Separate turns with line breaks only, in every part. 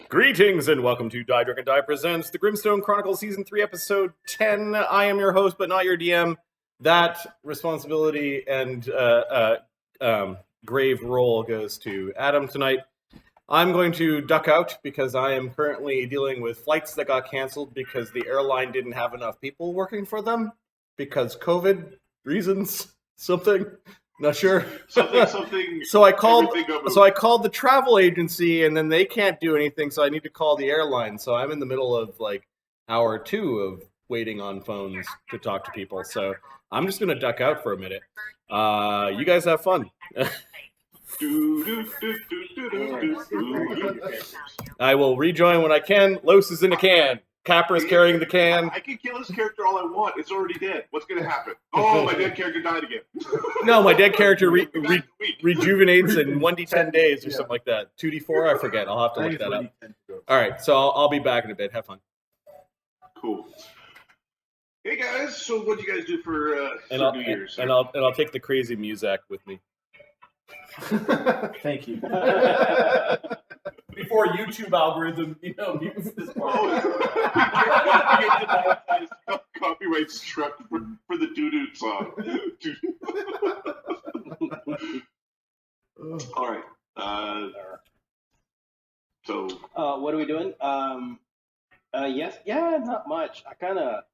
Greetings and welcome to Die Drunk and Die presents the Grimstone Chronicles Season 3, Episode 10. I am your host, but not your DM. That responsibility and grave role goes to Adam tonight. I'm going to duck out because I am currently dealing with flights that got canceled because the airline didn't have enough people working for them because COVID reasons, something. Not sure.
Something.
So I called the travel agency, and then they can't do anything. So I need to call the airline. So I'm in the middle of like hour 2 of waiting on phones to talk to people. So I'm just gonna duck out for a minute. You guys have fun. I will rejoin when I can. Los is in a can. Capra is carrying the can.
I can kill this character all I want. It's already dead. What's going to happen? Oh, my dead character died again.
No, my dead character rejuvenates in 1d10 days or something like that. 2d4, I forget. I'll have to look that up. All right, so I'll be back in a bit. Have fun.
Cool. Hey guys, so what do you guys do for New Year's?
And I'll take the crazy music with me.
Thank you.
Before YouTube algorithm, mutes this part.
Copyright struck for the doo-doo song. All right. So.
What are we doing? Not much. I kind of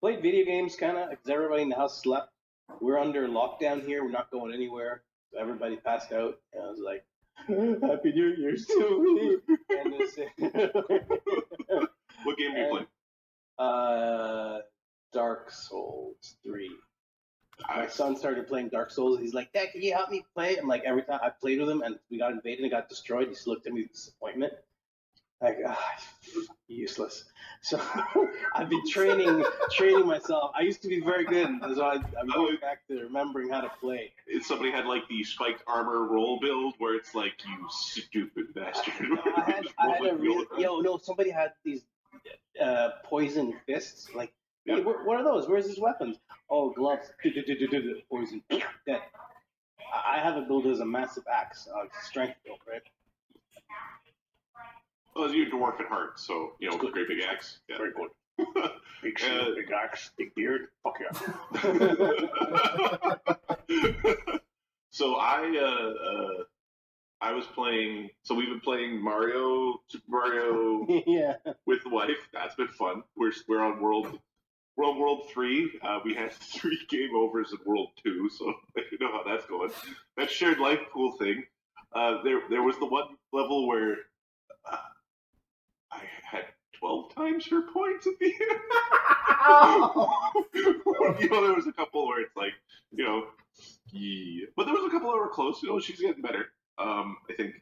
played video games, because everybody in the house slept. We're under lockdown here. We're not going anywhere. So everybody passed out. And I was like, Happy New Year's to me.
What game are you playing?
Dark Souls 3. My son started playing Dark Souls. He's like, Dad, can you help me play? I'm like, every time I played with him and we got invaded and got destroyed, he just looked at me with disappointment. Like, useless. So I've been training myself. I used to be very good, so I'm going back to remembering how to play.
Somebody had like the spiked armor roll build where it's like, you stupid bastard.
Somebody had these poison fists. Like, hey, what are those? Where's his weapons? Oh, gloves. Poison. Dead. I have it built as a massive axe, strength build, right?
Well, you're dwarf at heart, so, great big axe. Yeah.
Very good. Big shield, big axe, big beard. Fuck yeah.
So I was playing, so we've been playing Super Mario with the wife. That's been fun. We're on World 3. We had 3 game overs in World 2, so you know how that's going. That shared life pool thing. There was the one level where I had 12 times her points at the end. There was a couple where it's like, yeah. But there was a couple that were close. She's getting better, I think.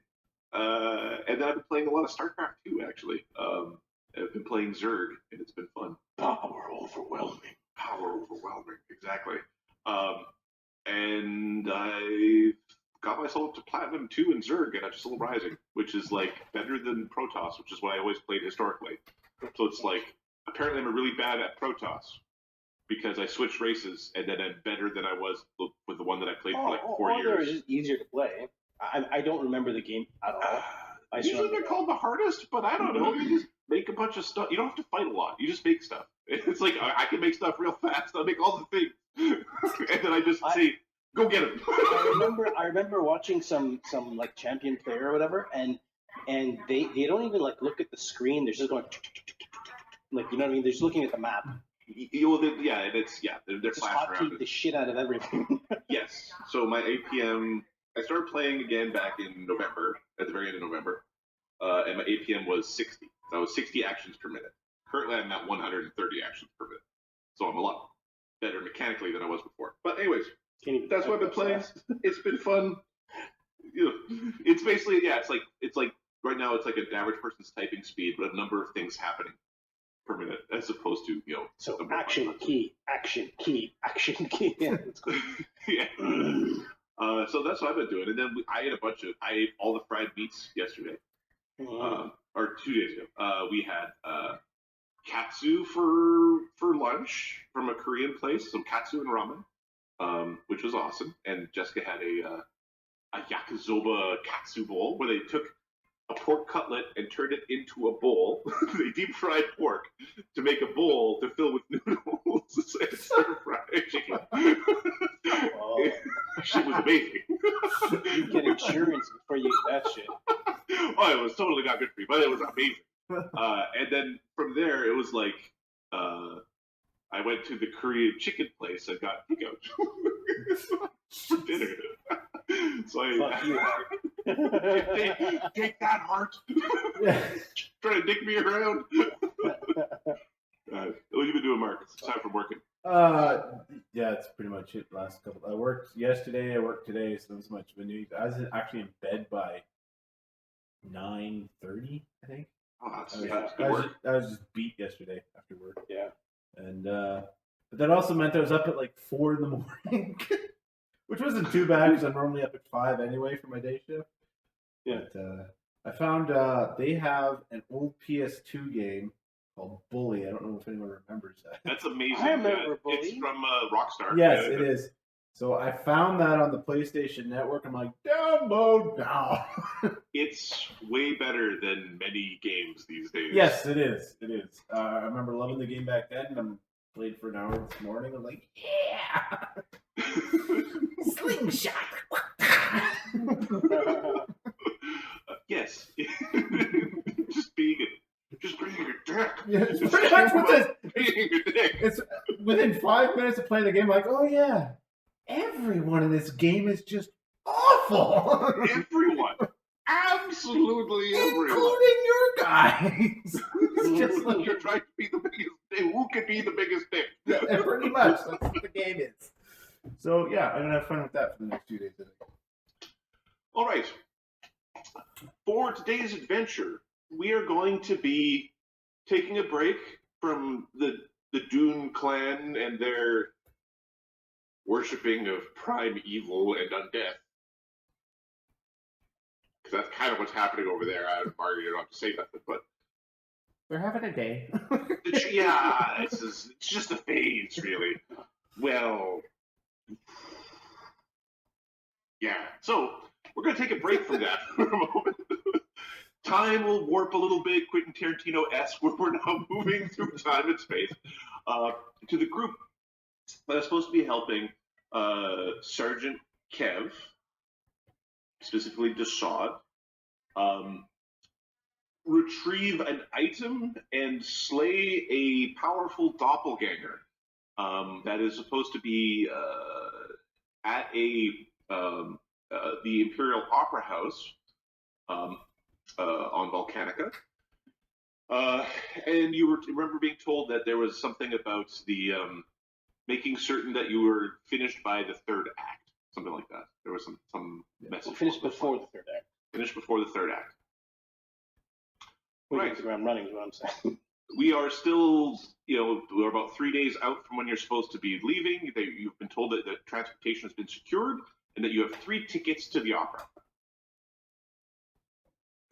And then I've been playing a lot of StarCraft 2, actually. I've been playing Zerg, and it's been fun. Power overwhelming, exactly. And I got myself to Platinum 2 in Zerg, and I'm still rising, which is like better than Protoss, which is what I always played historically. So it's like, apparently I'm really bad at Protoss because I switched races, and then I'm better than I was with the one that I played for like 4 years.
It's just easier to play. I don't remember the game at all.
Usually they're called the hardest, but I don't know. You just make a bunch of stuff. You don't have to fight a lot. You just make stuff. It's like, I can make stuff real fast. I'll make all the things. And then I just say, go get him.
I remember watching some like champion player or whatever, and they don't even like look at the screen. They're just going like, you know what I mean? They're just looking at the map.
They're flashing around
the shit out of everything.
Yes. So my APM, I started playing again back in November, at the very end of November, and my APM was 60. So I was 60 actions per minute. Currently, I'm at 130 actions per minute. So I'm a lot better mechanically than I was before. But anyways, that's what I've been playing. It's been fun. It's basically, it's like right now it's like an average person's typing speed, but a number of things happening per minute as opposed to,
So action key. Yeah, that's cool.
Yeah. So that's what I've been doing. And then I ate all the fried meats yesterday. Or 2 days ago. We had katsu for lunch from a Korean place, some katsu and ramen, which was awesome. And Jessica had a yakisoba katsu bowl where they took a pork cutlet and turned it into a bowl. They deep fried pork to make a bowl to fill with noodles and stir fried chicken.
Oh.
Shit was amazing.
You get insurance before you eat that shit.
Oh, it was totally not good for you, but it was amazing. And then from there, it was like I went to the Korean chicken place and got takeout for dinner. So
Fuck you, Hart.
take that, Heart. Trying to dick me around. What have you been doing, Marcus? Aside from working.
Yeah, it's pretty much it. Last couple. I worked yesterday. I worked today, so not so much of a news. I was actually in bed by 9:30, I think.
Oh, that's
I
good work.
was just beat yesterday after work.
Yeah.
And but that also meant I was up at like 4 in the morning, which wasn't too bad because I'm normally up at 5 anyway for my day shift.
Yeah.
But I found they have an old PS2 game called Bully. I don't know if anyone remembers that.
That's amazing.
I remember Bully.
It's from Rockstar.
Yes, it is. So I found that on the PlayStation Network. I'm like, download now.
It's way better than many games these days.
Yes, it is. It is. I remember loving the game back then. And I played for an hour this morning. I'm like, yeah, slingshot.
Yes. Just being a dick.
Yeah, it's pretty much what this.
Being a dick.
It's within 5 minutes of playing the game. Like, oh yeah, everyone in this game is just awful.
Everyone. Absolutely everyone.
Including your guys. It's just like,
You're trying to be the biggest dick. Who could be the biggest dick?
yeah, pretty much. That's what the game is. So yeah, I'm gonna have fun with that for the next 2 days. I think.
All right. For today's adventure, we are going to be taking a break from the Dune clan and their worshipping of prime evil and undeath. Because that's kind of what's happening over there. Margaret, you don't have to say nothing, but
They're having a day.
yeah, it's just a phase, really. Well, yeah. So we're going to take a break from that for a moment. Time will warp a little bit, Quentin Tarantino-esque, where we're now moving through time and space to the group that is supposed to be helping Sergeant Kev, specifically Dassod, retrieve an item and slay a powerful doppelganger that is supposed to be at the Imperial Opera House on Volcanica. And you remember being told that there was something about the making certain that you were finished by the third act, something like that. There was some message.
Finished before the third act.
Finished before the third act.
We
Right.
hit the ground running is what I'm saying.
We are still, we're about 3 days out from when you're supposed to be leaving. You've been told that the transportation has been secured and that you have 3 tickets to the opera.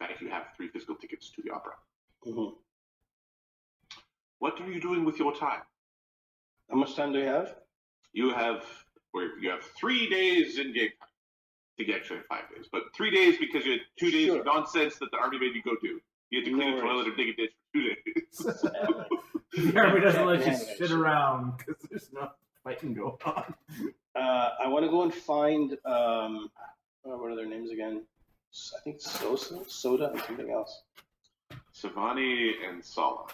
In fact, you have 3 physical tickets to the opera.
Mm-hmm.
What are you doing with your time?
How much time do we have?
You have 3 days in game time. I think actually 5 days, but 3 days because you had 2 days
Sure.
of nonsense that the army made you go do. You had to clean
No
the toilet
worries.
or dig a ditch for 2 days.
The army doesn't let you
Yeah,
sit around because there's no fighting going on.
I want to go and find what are their names again? I think Soda, and something else.
Savani and Sala.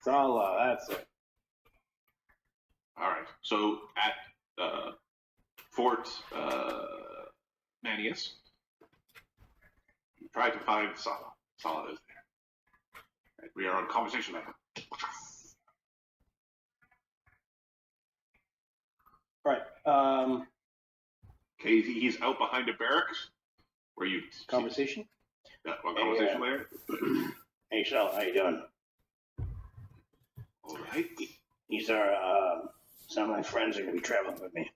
Sala, that's it.
All right. So at Fort Manius, you try to find Sala. Sala is there. Right, we are on conversation level.
Right.
Okay, he's out behind a barracks where you
Conversation.
that one conversation there.
Hey, Sala, how you doing?
All right.
These are some of my friends are going to be traveling with me.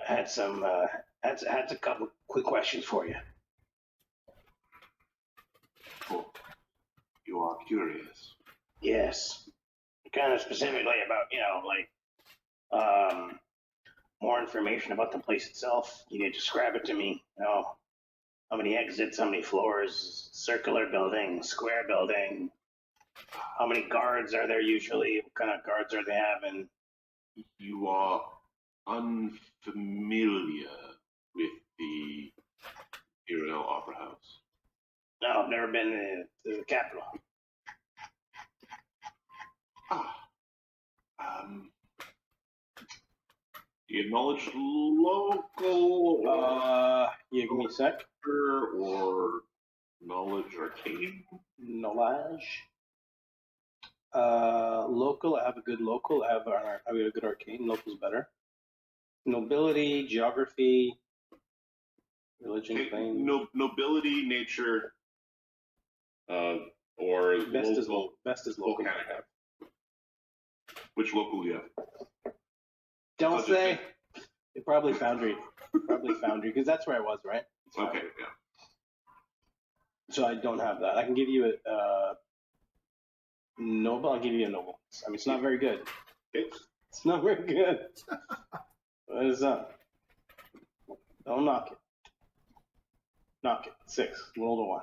I had a couple quick questions for you.
Cool. You are curious.
Yes, kind of specifically about more information about the place itself. You need to describe it to me. How many exits? How many floors? Circular building, square building. How many guards are there usually? What kind of guards are they having?
You are unfamiliar with the Imperial Opera House.
No, I've never been to the capital.
Do you acknowledge local
Yeah, give me a sec.
or knowledge arcane?
Knowledge. Local. I have a good local. I have a good arcane. Local's better. Nobility, geography, religion,
Okay,
claim.
nobility, nature, or
Best is
local.
local. Best is local.
Volcanic. Which local do you have?
Don't say. Probably Foundry. Because that's where I was, right?
Okay, yeah.
So I don't have that. I can give you a noble. I'll give you a noble. I mean, it's not very good. It's not very good. What is up? Don't knock it. Knock it. 6. Roll to 1.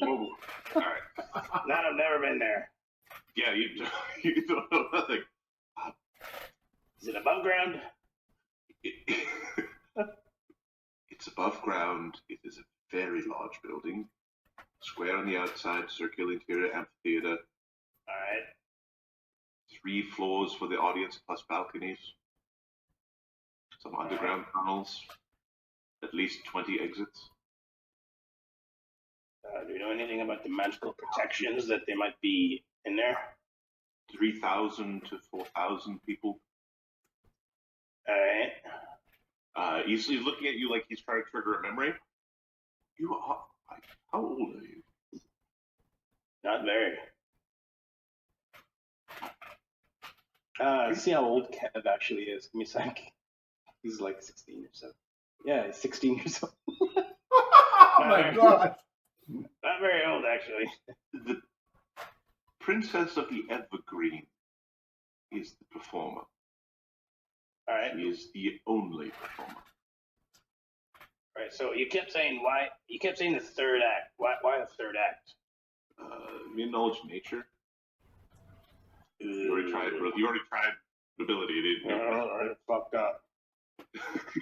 Noble. All right.
No, I've never been there.
Yeah, you don't know nothing.
Is it above ground?
It's above ground. It is a very large building. Square on the outside, circular interior, amphitheater.
All right.
3 floors for the audience plus balconies. Some underground tunnels. At least 20 exits.
Do you know anything about the magical protections that they might be in there?
3,000 to 4,000 people.
All right.
He's looking at you like he's trying to trigger a memory. You are. How old are you?
Not very. Let's see how old Kev actually is. Give me a sec. He's like 16 or so. Yeah, he's 16 years old.
Oh my god.
Not very old, actually.
The Princess of the Evergreen is the performer.
All right.
She is the only performer.
All right. So you kept saying why? You kept saying the third act. Why the third act?
You acknowledge nature. You already tried nobility, didn't you?
I fucked up.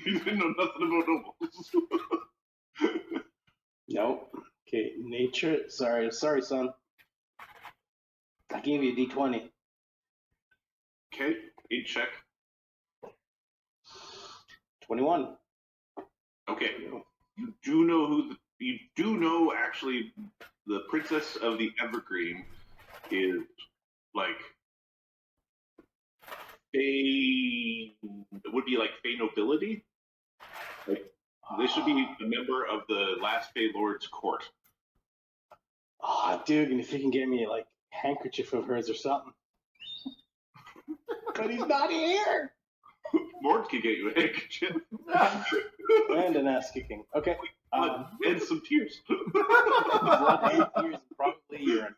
You didn't know nothing about nobles.
Nope. Okay, nature. Sorry, son. I gave you a D20.
Okay, in check.
21.
Okay, you do know actually the Princess of the Evergreen is like would be like Fey nobility. Like they should be a member of the last Fey Lord's court.
Oh, dude, and if you can get me like handkerchief of hers or something. But he's not here.
Mort can get you a handkerchief.
And an ass kicking. Okay.
And some tears.
Blood and tears, probably urine.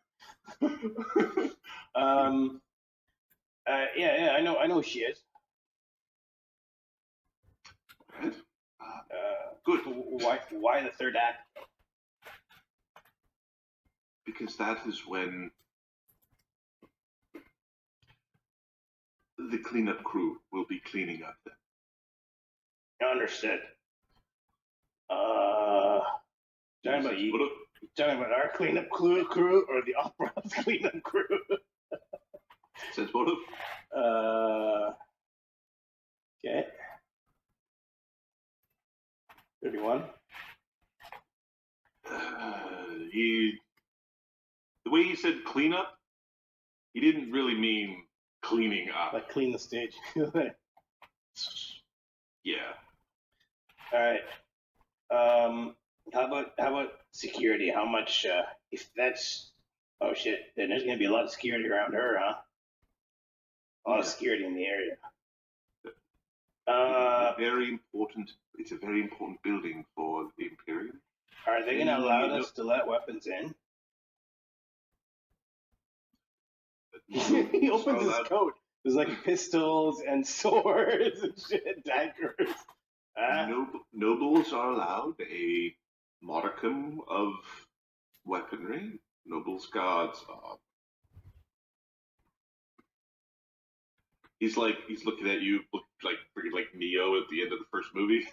Yeah, I know who she is.
Right. Good.
Why the third act?
Because that is when the cleanup crew will be cleaning up then.
Understood. Talking about you. Talking about our cleanup crew or the opera's cleanup crew?
Sense motive?
Okay. 31.
The way he said cleanup, he didn't really mean cleaning up.
Like clean the stage.
Yeah.
All right. How about security? How much? If that's oh shit, then there's gonna be a lot of security around her, huh? A lot of security in the area.
Very important. It's a very important building for the Imperium.
Are they gonna allow us to let weapons in? He opens his coat. There's like pistols and swords and shit, daggers.
Nobles are allowed a modicum of weaponry. Nobles' guards are. He's looking at you, like freaking like Neo at the end of the first movie,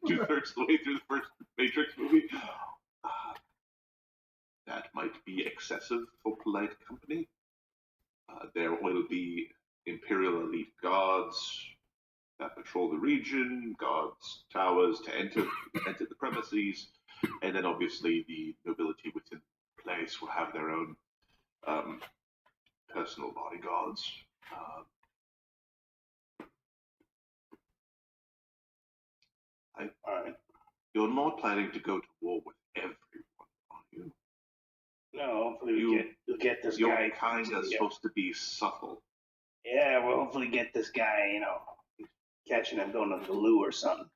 2/3 the way through the first Matrix movie. That might be excessive for polite company. There will be Imperial elite guards that patrol the region, guards towers to enter the premises, and then obviously the nobility within the place will have their own personal bodyguards.
Alright.
You're not planning to go to war with everyone, are you?
No, hopefully we'll get this
You're
guy.
kind of supposed to be subtle.
Yeah, we'll hopefully get this guy, catching him going to the loo or something.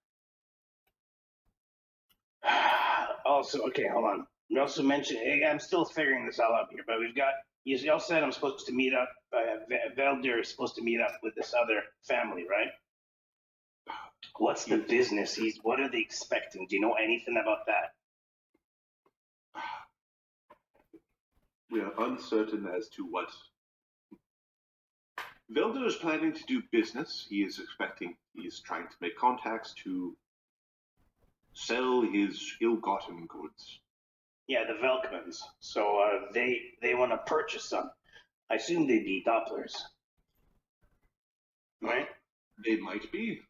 Also, okay, hold on. We also mentioned, I'm still figuring this all out here, but y'all said I'm supposed to meet up, Velder is supposed to meet up with this other family, right? What's the business? What are they expecting? Do you know anything about that?
We are uncertain as to what. Velder is planning to do business. He is trying to make contacts to sell his ill-gotten goods.
Yeah, the Velkmans. So they want to purchase some. I assume they'd be Dopplers. Right?
They might be.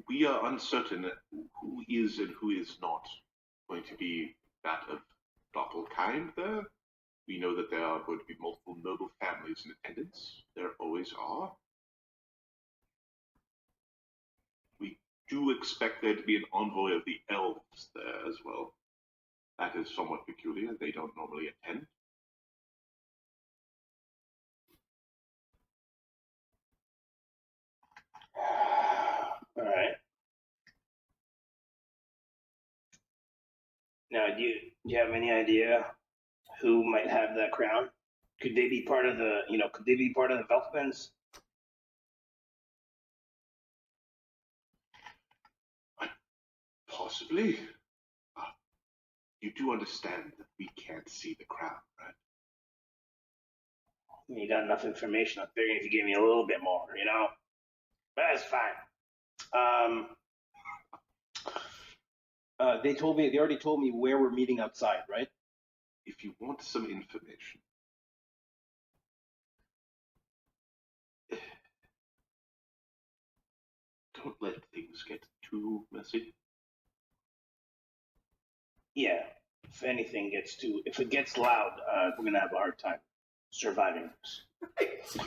We are uncertain who is and who is not going to be that of Doppel-King there. We know that there are going to be multiple noble families in attendance. There always are. We do expect there to be an envoy of the elves there as well. That is somewhat peculiar. They don't normally attend.
All right. Now, do you have any idea who might have that crown? Could they be part of the Velkmans?
Possibly. You do understand that we can't see the crown, right?
You got enough information. I'm figuring if you give me a little bit more, But that's fine. They already told me where we're meeting outside, right?
If you want some information, don't let things get too messy.
Yeah. If it gets loud, we're gonna have a hard time surviving this.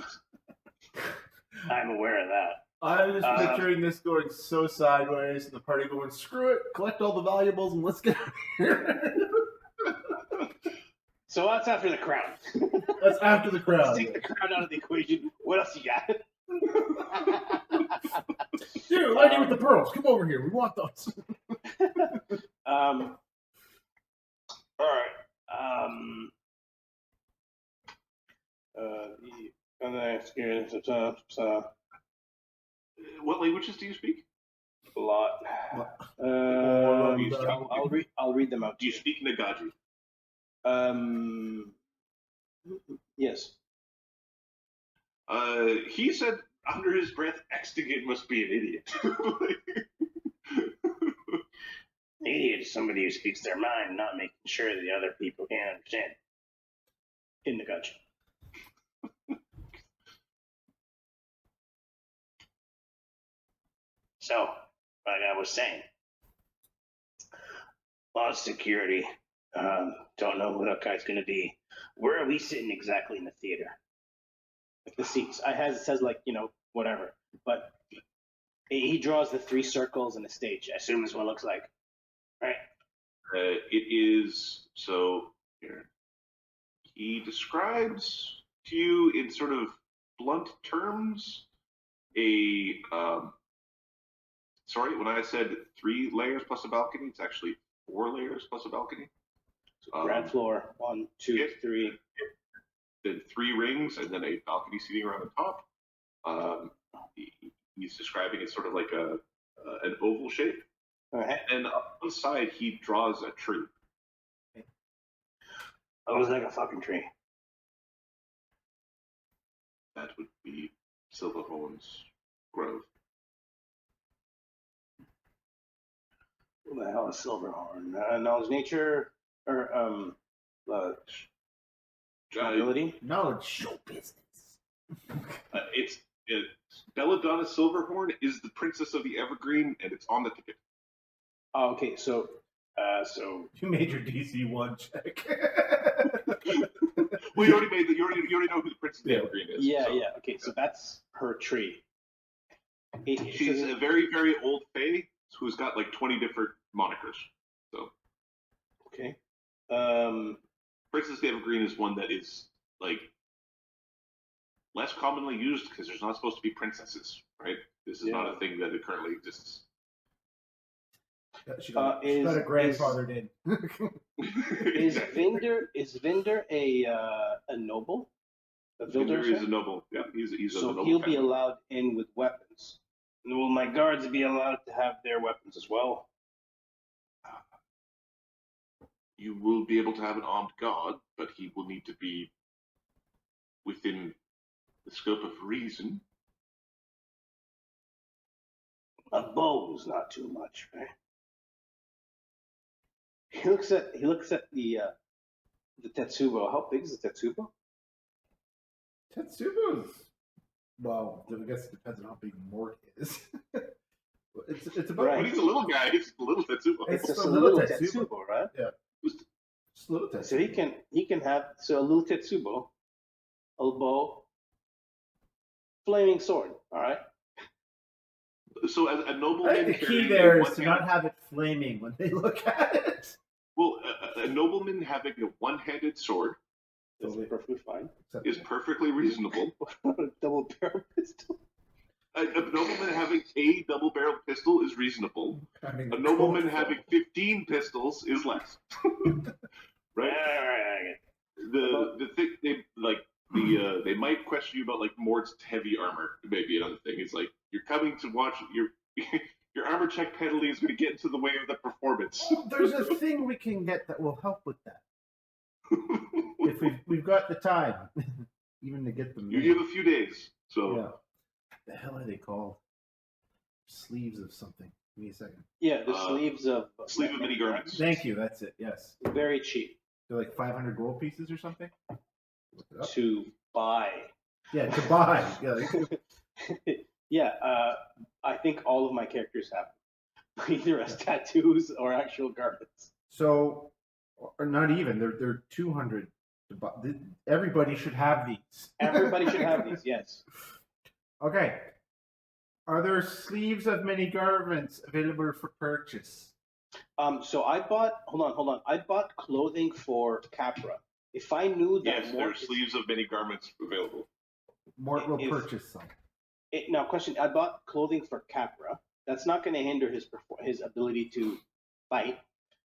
I'm aware of that.
I'm just picturing this going so sideways, and the party going, screw it, collect all the valuables, and let's get out of here.
So that's after the crown.
That's after the crowd.
Take the crown out of the equation. What else you got?
Dude, lady with the pearls, come over here. We want those.
All right.
What languages do you speak?
A lot. I'll read them out.
Do you speak Nagaji?
Yes.
He said under his breath, Extugen must be an idiot.
Idiot is somebody who speaks their mind, not making sure that the other people can understand. In the gotcha. So, like I was saying, a lot of security. Don't know who that guy's going to be. Where are we sitting exactly in the theater? Like the seats. It says whatever. But he draws the 3 circles in the stage. I assume is what it looks like. Right?
It is, so here. He describes to you in sort of blunt terms sorry, when I said 3 layers plus a balcony, it's actually 4 layers plus a balcony.
So ground floor, 1, 2, 3.
Then 3 rings and then a balcony seating around the top. he's describing it sort of like an oval shape, and on one side he draws a tree.
It looks like a fucking tree.
That would be Silverhorn's grove.
What the hell is Silverhorn? Knowledge, nature, or ability?
Knowledge, show business.
It's Belladonna Silverhorn is the princess of the Evergreen, and it's on the ticket.
Oh, okay. So
You made your DC 1 check.
Well, you already made that. You already know who the princess of the Evergreen is.
yeah,
so.
yeah. Okay, so that's her tree.
She's a very, very old fae who's got like 20 different monikers. So
okay.
Princess of the Evergreen is one that is like less commonly used because there's not supposed to be princesses, right? This is not a thing that currently exists.
She got a grandfathered in.
Is Vinder a noble? A
Vinder is a noble. Yeah, he's a
so
noble.
He'll be allowed in with weapons. And will my guards be allowed to have their weapons as well?
You will be able to have an armed guard, but he will need to be within the scope of reason.
A bow's not too much, right? He looks at the Tetsubo. How big is the Tetsubo?
Tetsubo's, well, I guess it depends on how big Mort is. It's about.
Right.
But he's a little guy. He's a little Tetsubo.
It's
Just
a
a
little
little
Tetsubo.
Tetsubo, right?
Yeah. Just a little Tetsubo.
So he can have a little Tetsubo, a bow, flaming sword. All right.
So as a
I
nobleman,
think the key
carrying
there
a
is to not have it flaming when they look at it.
Well, a nobleman having a one-handed sword
That's perfectly fine.
is perfectly reasonable.
Double barrel pistol.
A nobleman having a double-barreled pistol is reasonable.
I mean,
A nobleman having 15 pistols is less. Right? The thing they might question you about like Mort's heavy armor. Maybe another thing. It's like you're coming to watch your armor check penalty is going to get into the way of the performance.
Well, there's a thing we can get that will help with that. If we've got the time, even to get them.
You give a few days. So
yeah. The hell are they called? Sleeves of something. Give me a second.
Yeah, the sleeves of
mini garments.
Thank you. That's it. Yes.
Very cheap
They're like 500 gold pieces or something.
to buy.
Yeah, to buy. Yeah.
Yeah, I think all of my characters have either as tattoos or actual garments.
So, or not even. They're 200. To buy. Everybody should have these.
Everybody should have these. Yes.
Okay. Are there sleeves of many garments available for purchase?
So I bought. Hold on. I bought clothing for Capra. If I knew that
yes, there are sleeves of many garments available.
Mort will purchase some.
Now, question: I bought clothing for Capra. That's not going to hinder his ability to fight.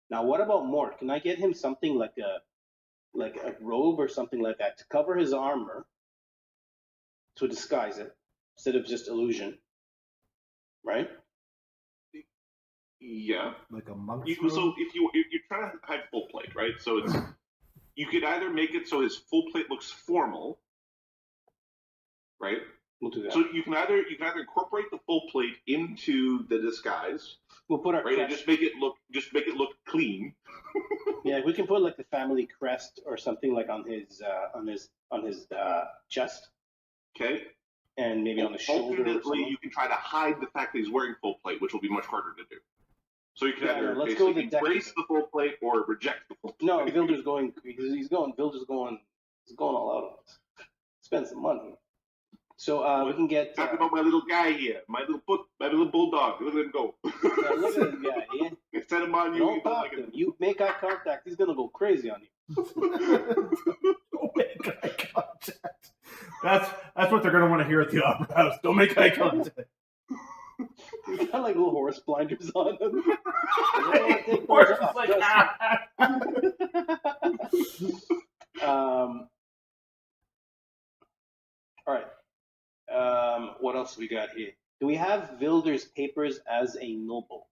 Now, what about Mort? Can I get him something like a robe or something like that to cover his armor, to disguise it instead of just illusion? Right?
Yeah.
Like a monk.
So if you're trying to hide full plate, right? So it's you could either make it so his full plate looks formal, right?
We'll do that.
So you can either incorporate the full plate into the disguise.
We'll put our
right, and
crest.
just make it look clean.
Yeah, we can put like the family crest or something like on his chest,
Okay.
and maybe on the shoulder. Or
Alternately,
something.
you can try to hide the fact that he's wearing full plate, which will be much harder to do. So you can either
let's go with the
embrace the full plate or reject the full plate.
No, Vilder's going. He's going all out on us. Spend some money. So we can get.
Talk about my little guy here, my little bulldog. Look at him go.
Yeah, look at this guy. Yeah.
Set him on you.
Don't talk to him. You make eye contact. He's gonna go crazy on you.
Don't make eye contact. That's what they're gonna want to hear at the opera house. Don't make eye contact.
He's got like little horse blinders on him.
Horse is like,
All right. What else we got here? Do we have Wilder's papers as a noble?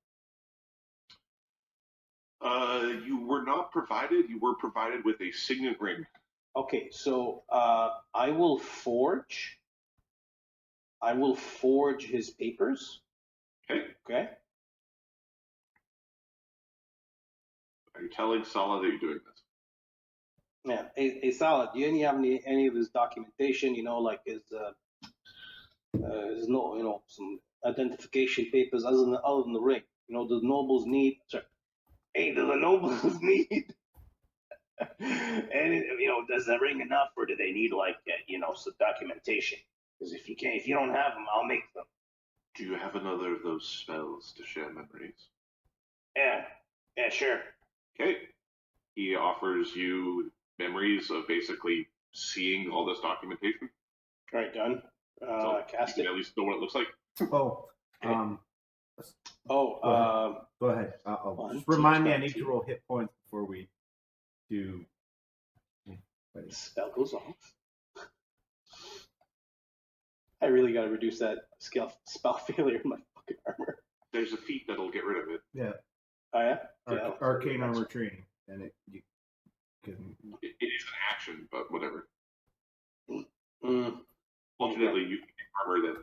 You were not provided. You were provided with a signet ring.
Okay, so I will forge his papers.
Okay.
Okay.
Are you telling Sala that you're doing this?
Yeah. Hey, Salah, do you have any of his documentation? You know, like his no, you know, some identification papers other than the ring. You know, the nobles need. Sorry. Hey, do the nobles need? And you know, does the ring enough, or do they need like you know some documentation? Because if you don't have them, I'll make them.
Do you have another of those spells to share memories?
Yeah, sure.
Okay. He offers you memories of basically seeing all this documentation.
All right, done.
So
Cast
you
it.
can at least know what it looks like.
Oh,
Oh,
go ahead.
One,
Just remind me, I
2,
need to roll hit points before we do.
spell goes off. I really got to reduce that spell failure in my fucking armor.
There's a feat that'll get rid of it.
Yeah.
Oh yeah.
Arcane armor training, and you can.
It is an action, but whatever.
Mm,
Ultimately, you can get armor that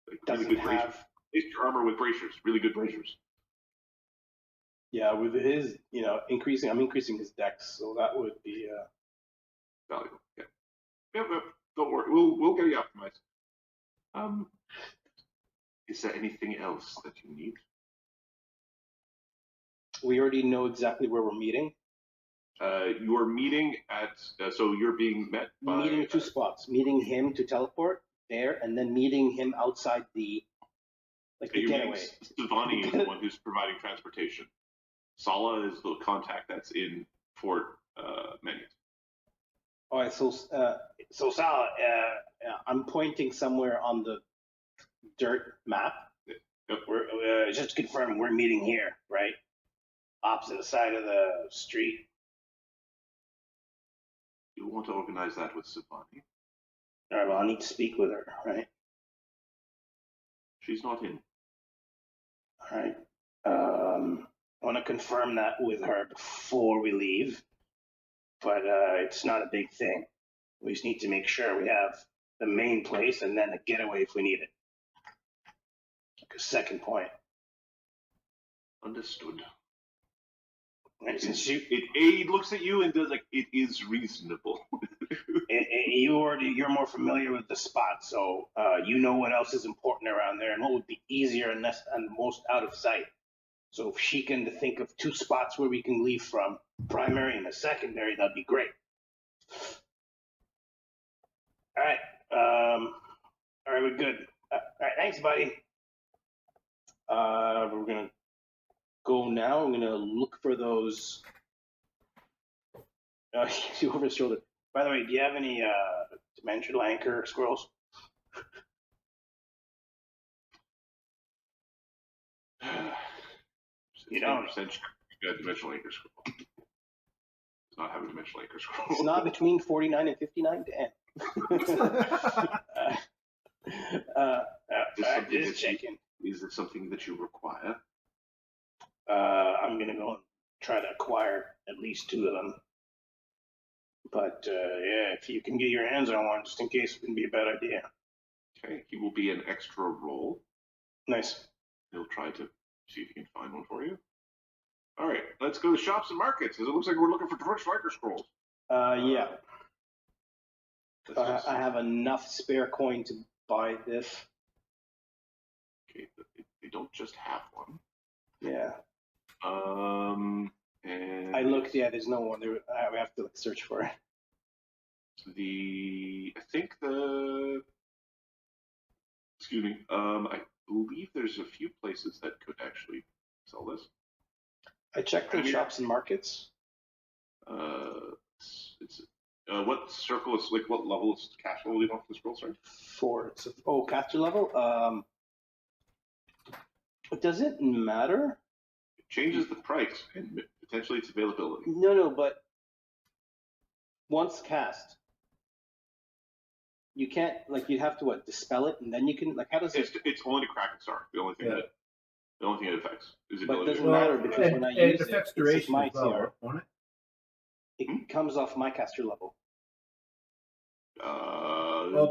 like,
doesn't
really good bracers.
have.
It's your armor with bracers, really good bracers.
Yeah, with his, you know, I'm increasing his dex, so that would be.
Valuable. Yeah. Yep. Don't worry. We'll get you optimized. Is there anything else that you need?
We already know exactly where we're meeting.
You are meeting at. So you're being met by.
Meeting 2 spots. Meeting him to teleport there, and then meeting him outside the. Like the getaway.
Stevani is the one who's providing transportation. Sala is the contact that's in Fort Menus.
All right, so Sala, I'm pointing somewhere on the dirt map.
Yep.
We're just to confirm we're meeting here, right? Opposite side of the street.
You want to organize that with Stevani?
All right, well, I need to speak with her, right?
She's not in.
All right. I want to confirm that with her before we leave, but it's not a big thing. We just need to make sure we have the main place and then a getaway if we need it. Like a second point.
Understood.
And since you,
it looks at you and does like it is reasonable.
you're more familiar with the spot, so you know what else is important around there and what would be easier and most out of sight. So if she can think of 2 spots where we can leave from, primary and a secondary, that'd be great. All right. All right, we're good. All right, thanks, buddy. We're gonna go now. I'm gonna look for those. Over his shoulder. By the way, do you have any dimensional anchor scrolls? You don't.
Got dimensional anchor scroll. Does not have a dimensional anchor scroll.
It's not between 49 and 59. Damn. Just checking.
Is it something that you require?
I'm gonna go and try to acquire at least 2 of them. But yeah, if you can get your hands on one, just in case, it wouldn't be a bad idea.
Okay, he will be an extra roll.
Nice.
He'll try to see if he can find one for you. All right, let's go to shops and markets, because it looks like we're looking for dimensional anchor scrolls.
Yeah. I have enough spare coin to buy this.
Okay, they don't just have one.
Yeah.
And
I looked. Yeah, there's no one. We have to search for it.
I believe there's a few places that could actually sell this.
I checked the shops and markets.
It's what circle is like? What level is cash level? You want for the scroll? Sorry.
4. Caster level. Does it matter?
It changes the price and potentially its availability.
No, but once cast, you can't you have to dispel it and then you can how does it?
It's only to crack and star. The only thing it affects is the
But it
ability.
doesn't matter because when I use
affects
it
duration
my
as well,
CR.
won't it?
It comes off my caster level.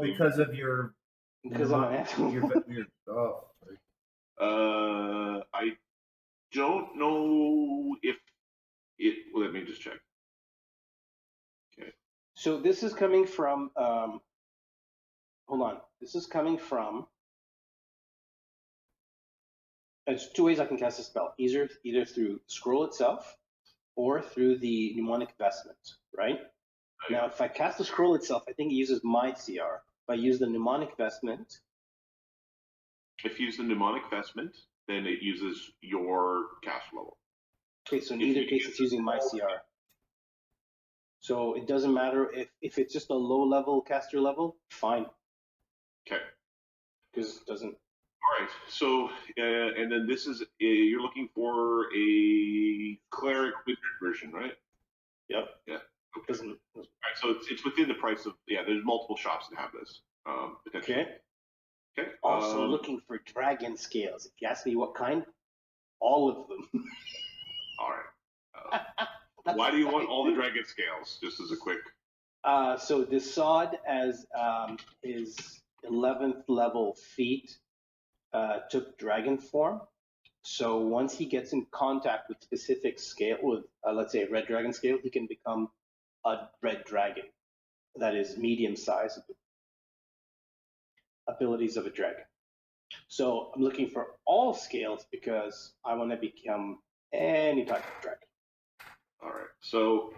Because of your.
Because I'm an asshole.
I don't know if it. Well, let me just check. Okay.
So this is coming from. Hold on. This is coming from. There's two ways I can cast a spell. Either through scroll itself, or through the mnemonic vestment. Right. Now, if I cast the scroll itself, I think it uses my CR. If I use the mnemonic vestment.
If you use the mnemonic vestment, then it uses your cast level.
Okay, so in either case, it's using my CR. So it doesn't matter if it's just a low level caster level, fine.
Okay.
Because it doesn't.
All right. So, and then this is you're looking for a cleric wizard version, right?
Yep.
Yeah. Okay.
Doesn't.
All right. So it's within the price of there's multiple shops that have this. Potentially.
Okay.
Okay.
Also looking for dragon scales. If you ask me what kind, all of them.
All right. Why do you want all the dragon scales? Just as a quick.
So Dassod, as his 11th level feat, took dragon form. So once he gets in contact with specific scale, with let's say a red dragon scale, he can become a red dragon. That is medium size. Abilities of a dragon. So I'm looking for all scales because I want to become any type of dragon.
All right. So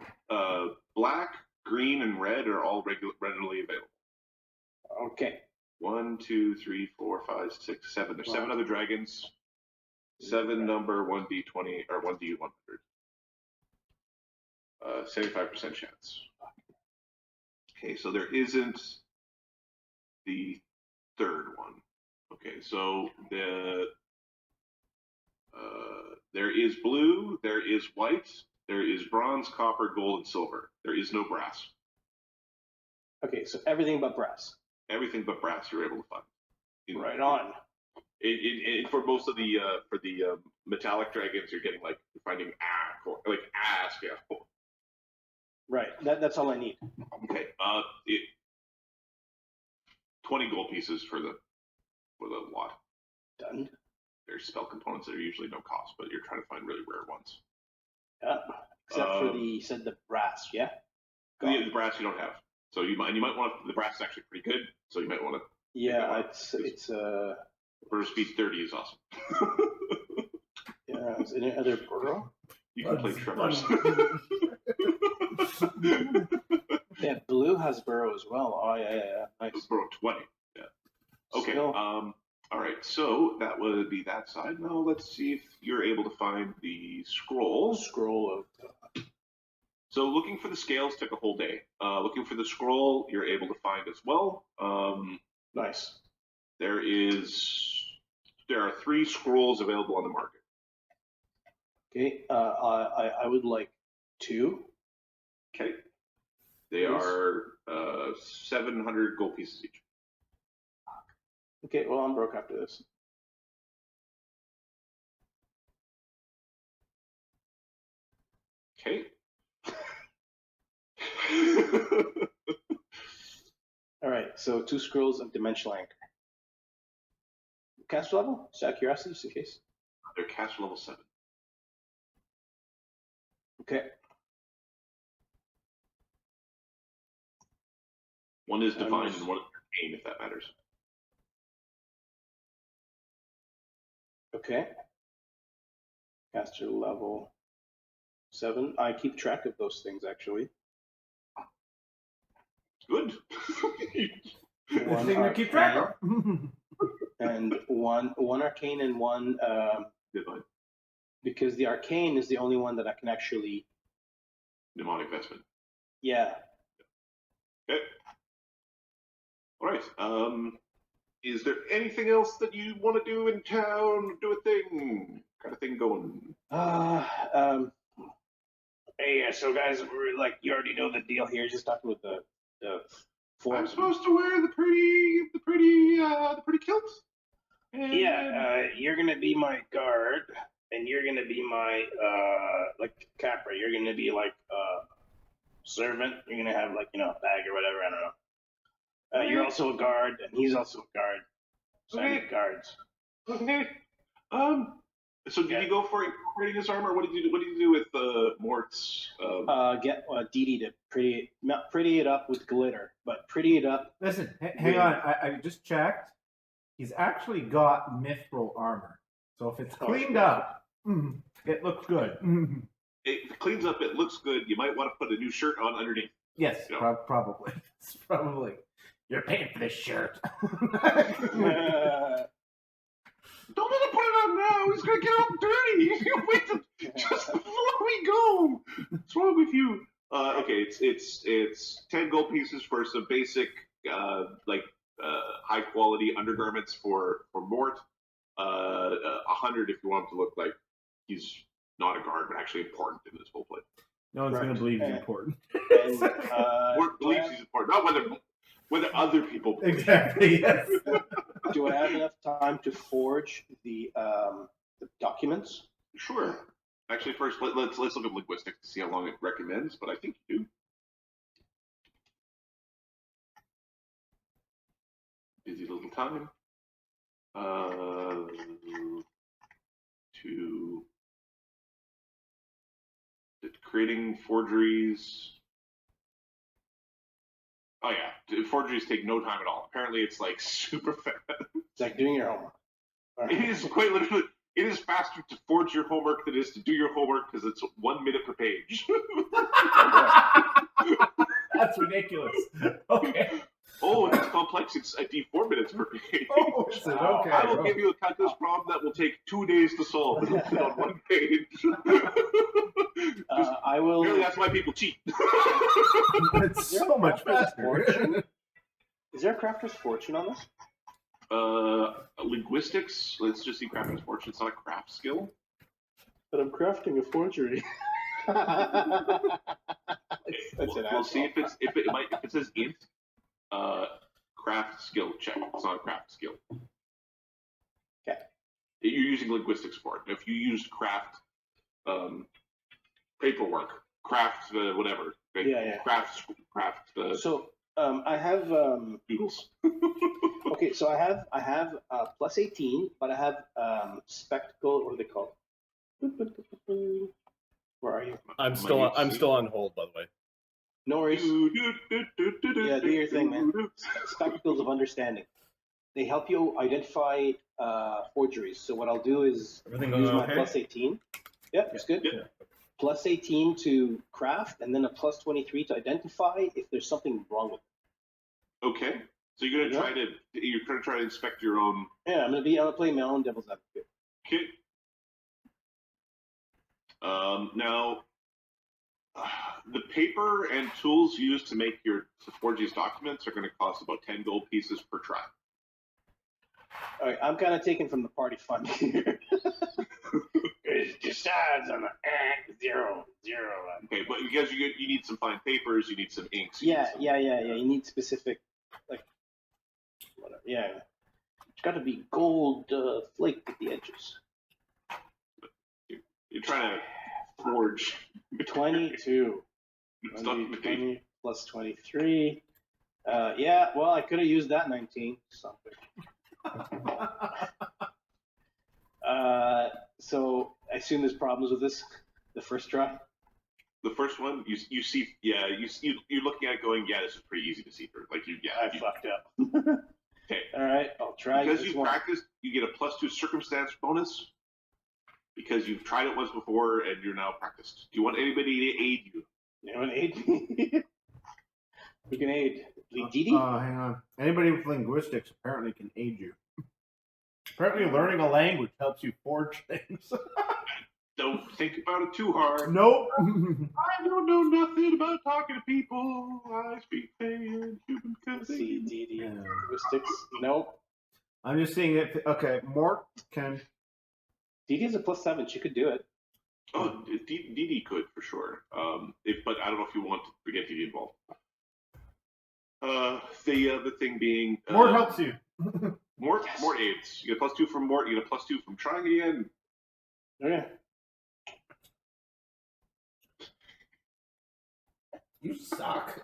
black, green, and red are all readily available.
Okay.
1, 2, 3, 4, 5, 6, 7. There's 7 other dragons. 7 number 1d20 or 1d100. 75% chance. Okay, so there isn't the third one. Okay, so there is blue, there is white, there is bronze, copper, gold, and silver. There is no brass.
Okay, so everything but brass.
Everything but brass you're able to find.
Right on.
For most of the metallic dragons, you're finding scale.
Right. That's all I need.
Okay. 20 gold pieces for the lot.
Done.
There's spell components that are usually no cost, but you're trying to find really rare ones.
Yeah. Except for you said the brass, yeah?
The brass you don't have. So you might want the brass is actually pretty good. So you might want to.
Yeah, it's
Burrow speed 30 is awesome.
Yeah, is there any other Burrow?
You can play Tremors.
Yeah, blue has Burrow as well. Oh yeah. Nice.
Burrow 20. Yeah. Okay.
Still.
All right. So that would be that side. Now let's see if you're able to find the scroll.
Scroll of.
So looking for the scales took a whole day. Looking for the scroll, you're able to find as well.
Nice.
There are 3 scrolls available on the market.
Okay. I would like 2.
Okay. They are 700 gold pieces each.
Okay. Well, I'm broke after this.
Okay.
All right. So 2 scrolls of dimensional anchor. Caster level? Just out of curiosity, just in case.
They're caster level 7.
Okay.
One is divine and one is arcane, if that matters.
Okay. Caster level 7. I keep track of those things actually.
Good.
One
thing to keep track of.
And one arcane and one
Divine.
because the arcane is the only one that I can actually.
Mnemonic vestment.
Yeah.
Okay. All right. Is there anything else that you want to do in town? Do a thing, kind of thing going.
Hey, so guys, we're you already know the deal here. Just talking with the
I'm supposed to wear the pretty kilt. And,
you're gonna be my guard, and you're gonna be my like Capra. You're gonna be like servant. You're gonna have like a bag or whatever. I don't know. You're also a guard, and he's also a guard. So I need guards.
Okay. So did you go for incorporating his armor? What did you do with Mort's?
Get Dee Dee to not pretty it up with glitter, but pretty it up.
Listen, hang on. I just checked. He's actually got mithril armor. So if it's cleaned up, it looks good.
It cleans up, it looks good. You might want to put a new shirt on underneath.
Yes, probably. It's probably. You're paying for this shirt.
Don't let him put it on now. He's gonna get all dirty. Wait just before we go. What's wrong with you? Okay, it's 10 gold pieces for some basic high quality undergarments for Mort. 100 if you want him to look like he's not a guard but actually important in this whole play.
No one's gonna believe he's important.
And,
Mort believes he's important, not whether other people believe.
Exactly. Yes.
do I have enough time to forge the documents?
Sure. Actually, first let's look at linguistics to see how long it recommends. But I think you do. Busy little time. To creating forgeries. Oh yeah, forgeries take no time at all. Apparently, it's like super fast.
It's like doing your homework. Right.
It is quite literally. It is faster to forge your homework than it is to do your homework because it's 1 minute per page.
That's ridiculous. Okay.
Oh, it's complex. It's 4 minutes per page.
Oh, is it? Okay.
I will give you a calculus problem that will take 2 days to solve. It'll fit on 1 page.
I will.
Really, that's why people cheat.
It's so much faster.
Is there a crafter's fortune on this?
Linguistics. Let's just see crafter's fortune. It's not a craft skill.
But I'm crafting a forgery.
We'll see if it says int. Craft skill check. It's not a craft skill.
Okay.
You're using linguistics for it. If you used craft paperwork, craft whatever.
Yeah.
Craft.
So I have
doodles.
okay. So I have plus 18, but I have spectacle. What are they called? Where are you?
I'm still on hold, by the way.
No worries. Yeah, do your thing, man. Spectacles of understanding. They help you identify forgeries. So what I'll do is use my plus 18. Yep, it's good.
Yeah.
Plus 18 to craft, and then a plus 23 to identify if there's something wrong with it.
Okay. So you're gonna try to inspect your own.
Yeah, I'm gonna play my own devil's advocate.
Okay. Now, the paper and tools used to make to forge these documents are going to cost about 10 gold pieces per try.
All right, I'm kind of taking from the party fund here. It decides on the 0.
Okay, but because you need some fine papers, you need some inks.
Yeah. You need specific, like, whatever. Yeah, it's got to be gold flaked at the edges.
You're trying to forge
22.
It's not
20 plus 23. Yeah, well, I could have used that 19. Something. So I assume there's problems with this. The first try.
The first one, you see, you're looking at it going, yeah, this is pretty easy to see through. Like
I fucked up.
Okay.
All right, I'll try.
Because you practiced, you get a +2 circumstance bonus. Because you've tried it once before and you're now practiced. Do you want anybody to aid you?
You want to aid me? Who can aid? Didi?
Hang on. Anybody with linguistics apparently can aid you. Apparently learning a language helps you forge things.
Don't think about it too hard.
Nope.
I don't know nothing about talking to people. I speak human
See, Didi. Linguistics? Nope.
I'm just seeing it. Okay, Mort can...
Didi has a +7. She could do it.
Oh, Didi could for sure. But I don't know if you want to get Didi involved. The other thing being
Mort helps you.
Mort aids. You get +2 from Mort. You get a +2 from trying again.
Okay.
You suck.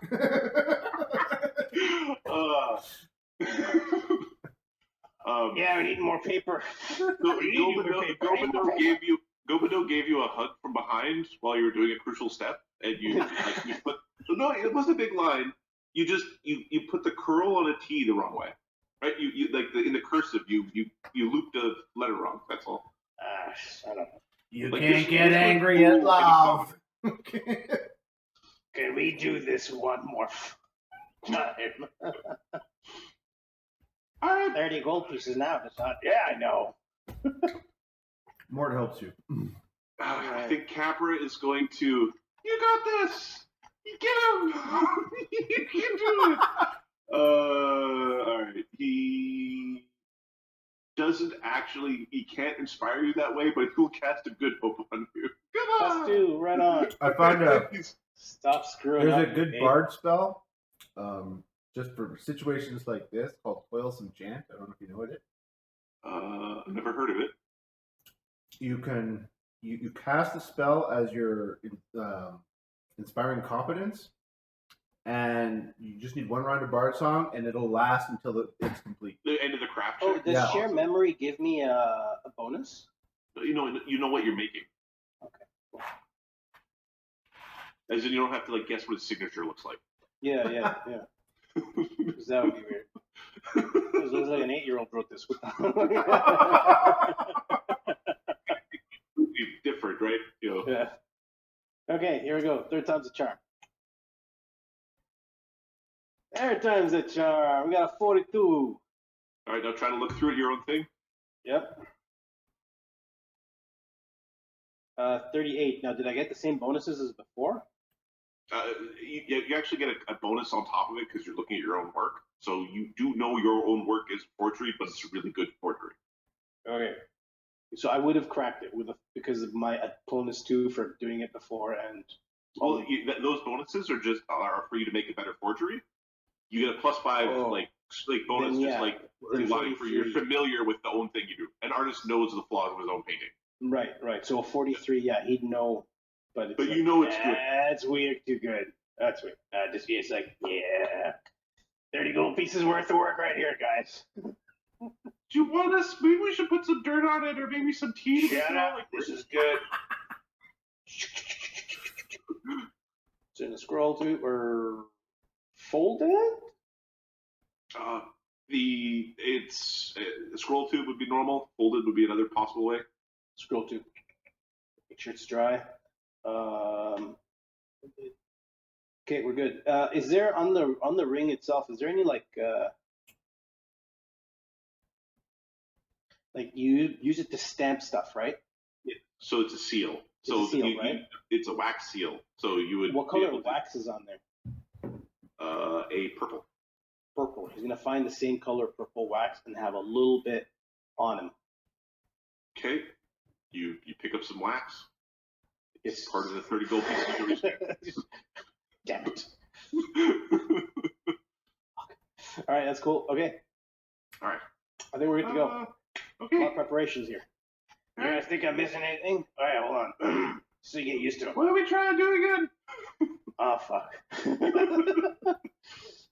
Yeah, we need more paper.
Gobineau gave you a hug from behind while you were doing a crucial step, and you put. No, it wasn't a big line. You just you put the curl on a T the wrong way, right? You like in the cursive you looped a letter wrong. That's all.
Shut up.
You
Like,
can't
this-
get
this
angry
was
at
cool,
love.
Can we do this one more time? 30 gold pieces now. Dassod. Yeah, I know.
Mort helps you.
I think Capra is going to. You got this. You get him. You can do it. All right. He doesn't actually. He can't inspire you that way, but he'll cast a good hope on you. Come on.
+2, right on.
I find
Stop screwing
there's
up.
a good
babe.
bard spell, just for situations like this called Toilsome Chant. I don't know if you know it.
I've never heard of it.
You can you cast the spell as your inspiring competence, and you just need one round of bard song, and it'll last until it's complete.
The end of the craft
Oh,
check.
does
Yeah.
share memory give me a bonus?
You know what you're making.
Okay.
As in, you don't have to guess what his signature looks like.
Yeah. Because that would be weird. It looks like an 8-year-old wrote this.
It's different, right?
Yeah. Okay, here we go. Third time's a charm. Third time's a charm. We got a 42.
All right, now try to look through your own thing.
Yep. 38. Now, did I get the same bonuses as before?
You actually get a bonus on top of it because you're looking at your own work. So you do know your own work is forgery, but it's really good forgery.
Okay. So I would have cracked it because of my bonus 2 for doing it before, and
Well, those bonuses are for you to make a better forgery. You get a +5
Oh.
bonus,
Then,
just
yeah,
relying for you're familiar with the own thing you do. An artist knows the flaws of his own painting.
Right. So a 43, yeah, he'd know, but it's
You know it's good.
That's weird, too good. That's weird. It's like, yeah, 30 gold pieces worth of work right here, guys.
Do you want us? Maybe we should put some dirt on it, or maybe some tea.
Shut up. This is good. It's in a scroll tube or fold it?
Scroll tube would be normal. Folded would be another possible way.
Scroll tube. Make sure it's dry. Okay, we're good. Is there on the ring itself? Is there any you use it to stamp stuff, right?
Yeah. So it's a seal.
It's a seal, right?
It's a wax seal. So you would.
What color wax is on there?
A purple.
Purple. He's gonna find the same color purple wax and have a little bit on him.
Okay. You pick up some wax.
It's
Part of the 30 gold pieces you receive.
Damn it. All right, that's cool. Okay.
All right.
I think we're good to go. A lot
Okay.
of preparations here. You guys think I'm missing anything? All right, hold on. So you get used to it.
What are we trying to do again?
Oh, fuck.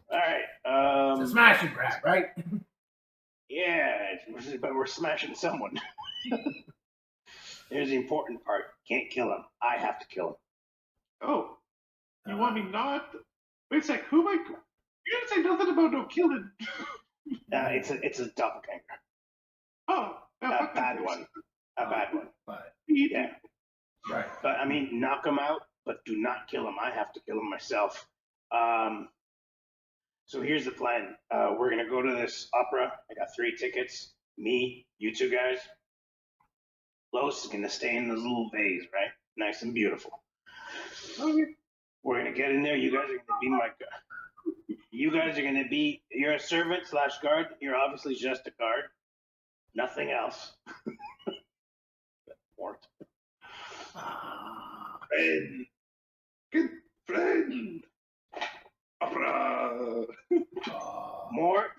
All right.
It's a smash and grab, right?
Yeah, but we're smashing someone. Here's the important part. Can't kill him. I have to kill him.
Oh. You want me not? Wait a sec. Who am I? You didn't say nothing about no killing.
It's a doppelganger.
Oh.
A bad one. A bad one.
But
Yeah.
right.
But I mean, knock him out, but do not kill him. I have to kill him myself. So here's the plan. We're gonna go to this opera. I got 3 tickets. Me, you 2 guys. Los is gonna stay in this little vase, right? Nice and beautiful.
Okay.
We're gonna get in there. You guys are gonna be my. You guys are gonna be. You're a servant / guard. You're obviously just a guard. Nothing else. Mort.
Friend. Good friend. Opera.
Mort?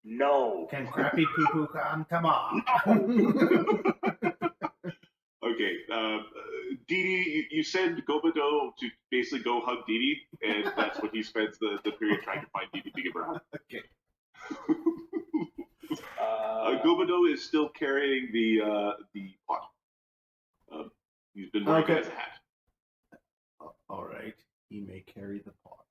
No.
Can crappy poo poo come on?
Okay, Dee Dee, you send Gobado to basically go hug Dee Dee, and that's what he spends the period trying to find Dee Dee to give her a hug.
Okay.
Gobado is still carrying the pot. He's been wearing it as a hat.
All right. He may carry the pot.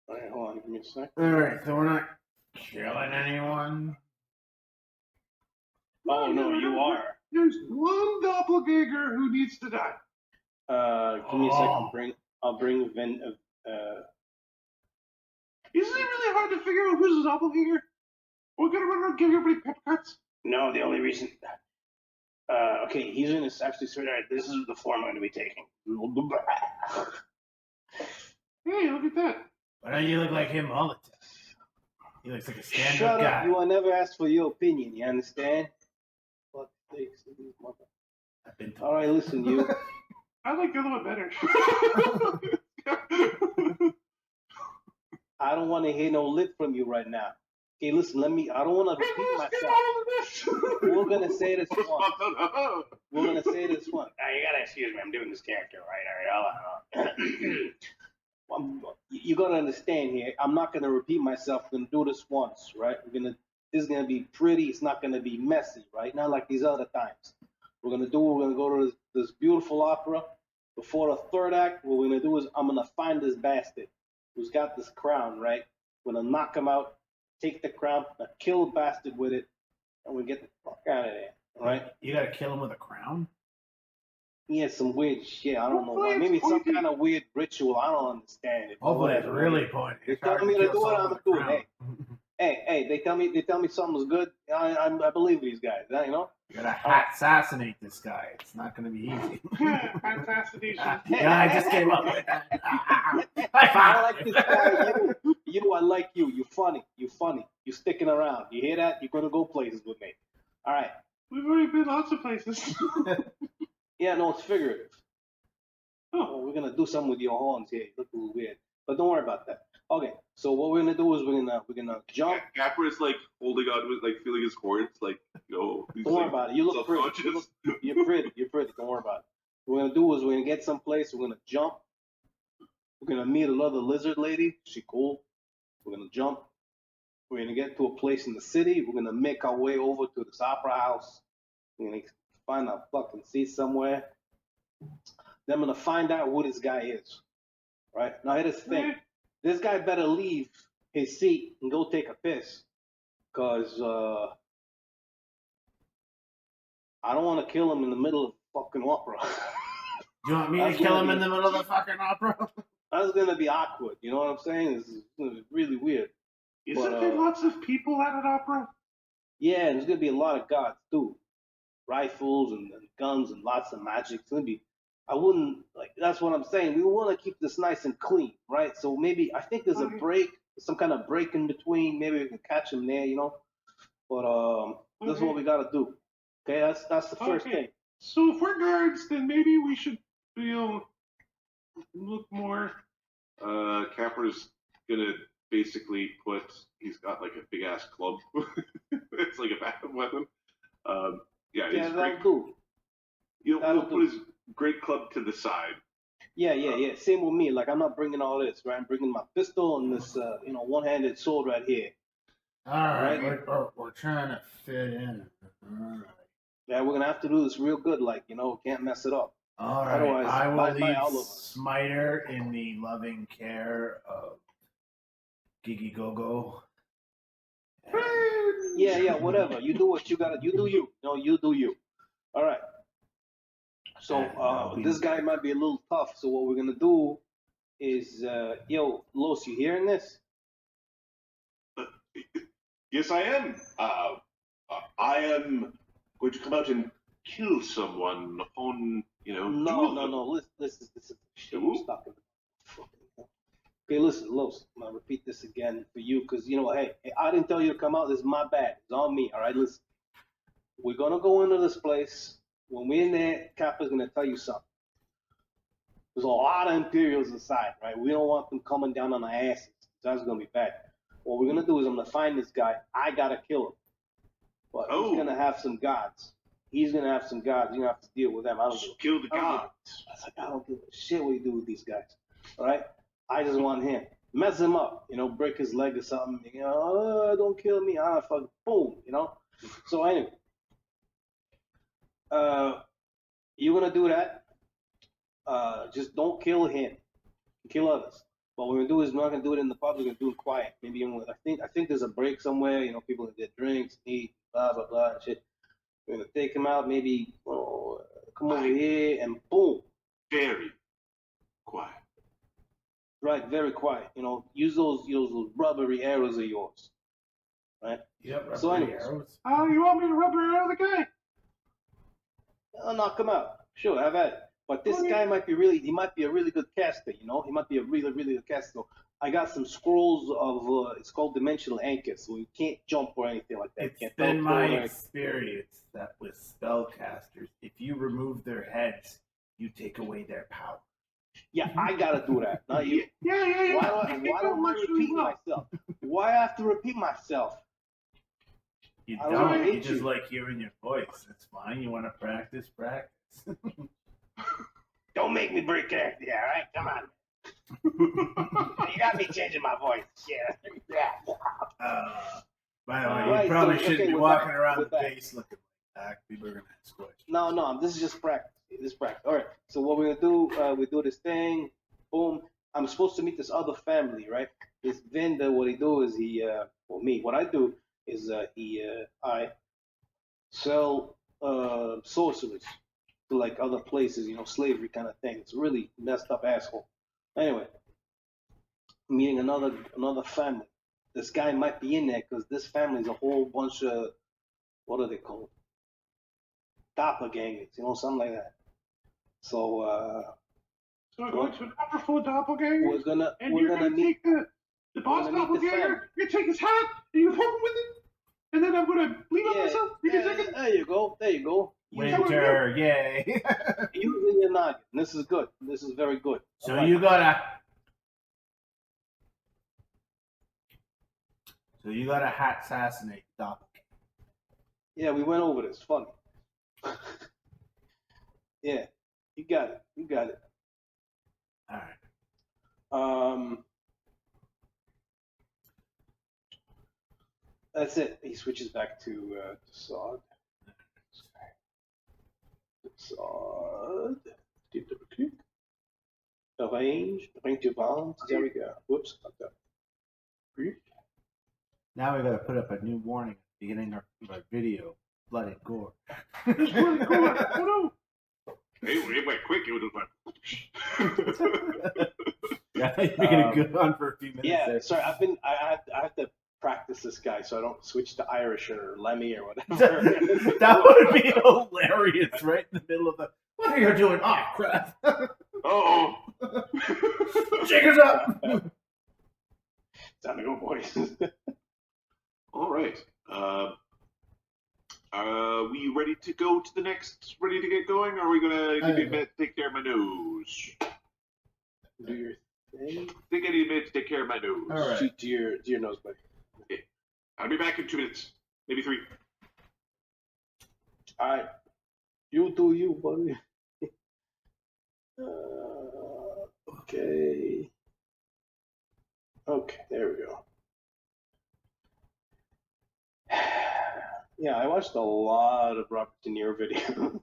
All right, hold on, give me a sec.
All right. So we're not killing anyone.
Oh no, you are.
There's one doppelganger who needs to die.
Give me a second. I'll bring Vin.
Isn't it really hard to figure out who's a doppelganger? We're gonna run around giving everybody pepper cuts.
No, the only reason. Okay, he's in his actually. All right, this is the form I'm going to be taking.
Hey, look at that.
Why don't you look like him all the time? He looks like a stand-up
Shut
guy.
up! You will never ask for your opinion. You understand? Fuck sakes, these mother-
I've been
All right, listen, you.
I like the other one better.
I don't want to hear no lip from you right now. Okay, listen, I don't want to repeat myself. We're going to say this once. We're going to say this once. Now, you got to excuse me. I'm doing this character, right? All right. You got to understand here. I'm not going to repeat myself. We're going to do this once, right? This is going to be pretty. It's not going to be messy, right? Not like these other times. We're going to go to this beautiful opera. Before the third act, what we're going to do is I'm going to find this bastard who's got this crown, right? We're going to knock him out, take the crown, kill the bastard with it, and we get the fuck out of there, all right?
You gotta kill him with a crown?
Yeah, some weird shit. I don't know why. Maybe it's some kind of weird ritual. I don't understand it.
Hopefully it's really pointy.
They tell me to do it, I'm gonna do it. Hey, they tell me something's good. I believe these guys. You know.
You gotta assassinate this guy. It's not gonna be easy.
Assassination.
Yeah, I just came up with that.
I like this guy. I like you. You're funny. You're sticking around. You hear that? You're gonna go places with me. All right.
We've already been lots of places.
Yeah, no, it's figurative. Oh, we're gonna do something with your horns here. You look a little weird, but don't worry about that. Okay, so what we're gonna do is we're gonna jump.
Capra is like holding on with, like feeling his horns, like he's
Don't worry
like,
about it. You look pretty. You're pretty. Don't worry about it. What we're gonna do is we're gonna get someplace. We're gonna jump. We're gonna meet another lizard lady. She cool. We're gonna jump. We're gonna get to a place in the city. We're gonna make our way over to this opera house. We're gonna find a fucking seat somewhere. Then I'm gonna find out who this guy is. Right now, here's the thing. This guy better leave his seat and go take a piss, cause I don't want to kill him in the middle of fucking opera.
You want me to kill him in the middle of the fucking opera?
That's gonna be awkward. You know what I'm saying? It's gonna be really weird.
Isn't there lots of people at an opera?
Yeah, and there's gonna be a lot of gods too, rifles and guns and lots of magic. It's gonna be. I wouldn't like. That's what I'm saying. We want to keep this nice and clean, right? So maybe I think there's a break, some kind of break in between. Maybe we can catch him there, you know. But this is what we gotta do. Okay, that's the first thing.
So if we're guards, then maybe we should, look more. Capra's gonna basically he's got like a big ass club. It's like a backup weapon. Yeah,
that'll do.
We'll put his great club to the side.
Yeah. Same with me. Like I'm not bringing all this, right? I'm bringing my pistol and this, one-handed sword right here.
All right, we're trying to fit in. All right.
Yeah, we're gonna have to do this real good. Like can't mess it up.
All right.
Otherwise,
I will
bye all of
leave
us.
Smiter in the loving care of Gigi Gogo.
Yeah, whatever. You do what you gotta. You do you. No, you do you. All right. So this guy might be a little tough. So what we're gonna do is, Los, you hearing this?
Yes, I am. I am going to come out and kill someone on,
No. Listen. Shit, I'm stuck in the fucking. Okay, listen, Los. I'm gonna repeat this again for you, because hey, I didn't tell you to come out. This is my bad. It's on me. All right, listen. We're gonna go into this place. When we're in there, Capra's gonna tell you something. There's a lot of Imperials inside, right? We don't want them coming down on our asses. That's gonna be bad. What we're gonna do is I'm gonna find this guy. I gotta kill him, but he's gonna have some gods. He's gonna have some gods. You're gonna have to deal with them. I don't give.
Kill the gods.
I don't give a shit what you do with these guys. All right. I just want him. Mess him up. Break his leg or something. Don't kill me. Fuck. Boom. So anyway, you're gonna do that. Just don't kill him. Kill others. What we're gonna do is we're not gonna do it in the public. We're gonna do it quiet. Maybe I think there's a break somewhere. People can get drinks, eat, blah blah blah, and shit. We're gonna take him out. Maybe come over here and boom.
Very quiet.
Right, very quiet. Use those rubbery arrows of yours. Right.
Yep.
So anyways,
arrows.
Oh, you want me to rubber arrow the guy?
I'll knock him out. Sure, have at it. But this guy might be a really good caster, He might be a really, really good caster. I got some scrolls of, it's called Dimensional Anchors, so you can't jump or anything like that.
It's been my experience that with spellcasters, if you remove their heads, you take away their power.
Yeah, I gotta do that, not you.
Yeah.
Why don't I repeat myself? Why I have to repeat myself?
You
I
don't.
hate
You just
you.
like hearing your voice. It's fine. You want to practice.
Don't make me break character, all right? Come on. You got me changing my voice. Yeah.
By the way,
Right,
you probably
so,
shouldn't
okay,
be
with
walking
that-
around the
with that.
base looking like that. People are gonna ask questions.
No, this is just practice. This is practice. All right. So what we're gonna do? We do this thing. Boom. I'm supposed to meet this other family, right? This vendor. What he do is what I do is I sell sorceries to like other places, slavery kind of thing. It's a really messed up asshole. Anyway, meeting another family. This guy might be in there because this family is a whole bunch of what are they called? Doppelgangers, something like that. So
So we're going to an upper full doppelganger,
we're gonna
take
meet
the boss
we're gonna meet the
doppelganger.
family.
You're gonna take his hat and you poke him with it, and then I'm gonna bleed on myself. Give me a second.
There you go.
Winter, yay!
Using your noggin. This is good. This is very good.
So you gotta hat assassinate the doppelganger.
Yeah, we went over this. Funny. Yeah, you got it.
All right.
That's it. He switches back to Dassod. Dassod. Double-click. Arrange. Bring to bound. There we go. Whoops. Okay.
Now we gotta put up a new warning at the beginning of our video. Blood and gore.
It's really cool. Oh
It went quick. It was like.
Yeah, you're gonna go on for a few minutes
Yeah,
there.
sorry. I have to practice this guy so I don't switch to Irish or Lemmy or whatever.
That would be hilarious, right in the middle of the. What are you doing? Oh crap!
Oh.
Jiggers up!
Time to go, boys.
All right. We ready to go to the next? Ready to get going? Or are we gonna give me a minute to take care of my nose?
Do your thing.
I think I need a minute to take care of my nose.
All right.
Shoot to your nose, buddy.
I'll be back in 2 minutes, maybe 3.
All right. You do you, buddy. Okay. Okay, there we go. Yeah, I watched a lot of Robert De Niro videos.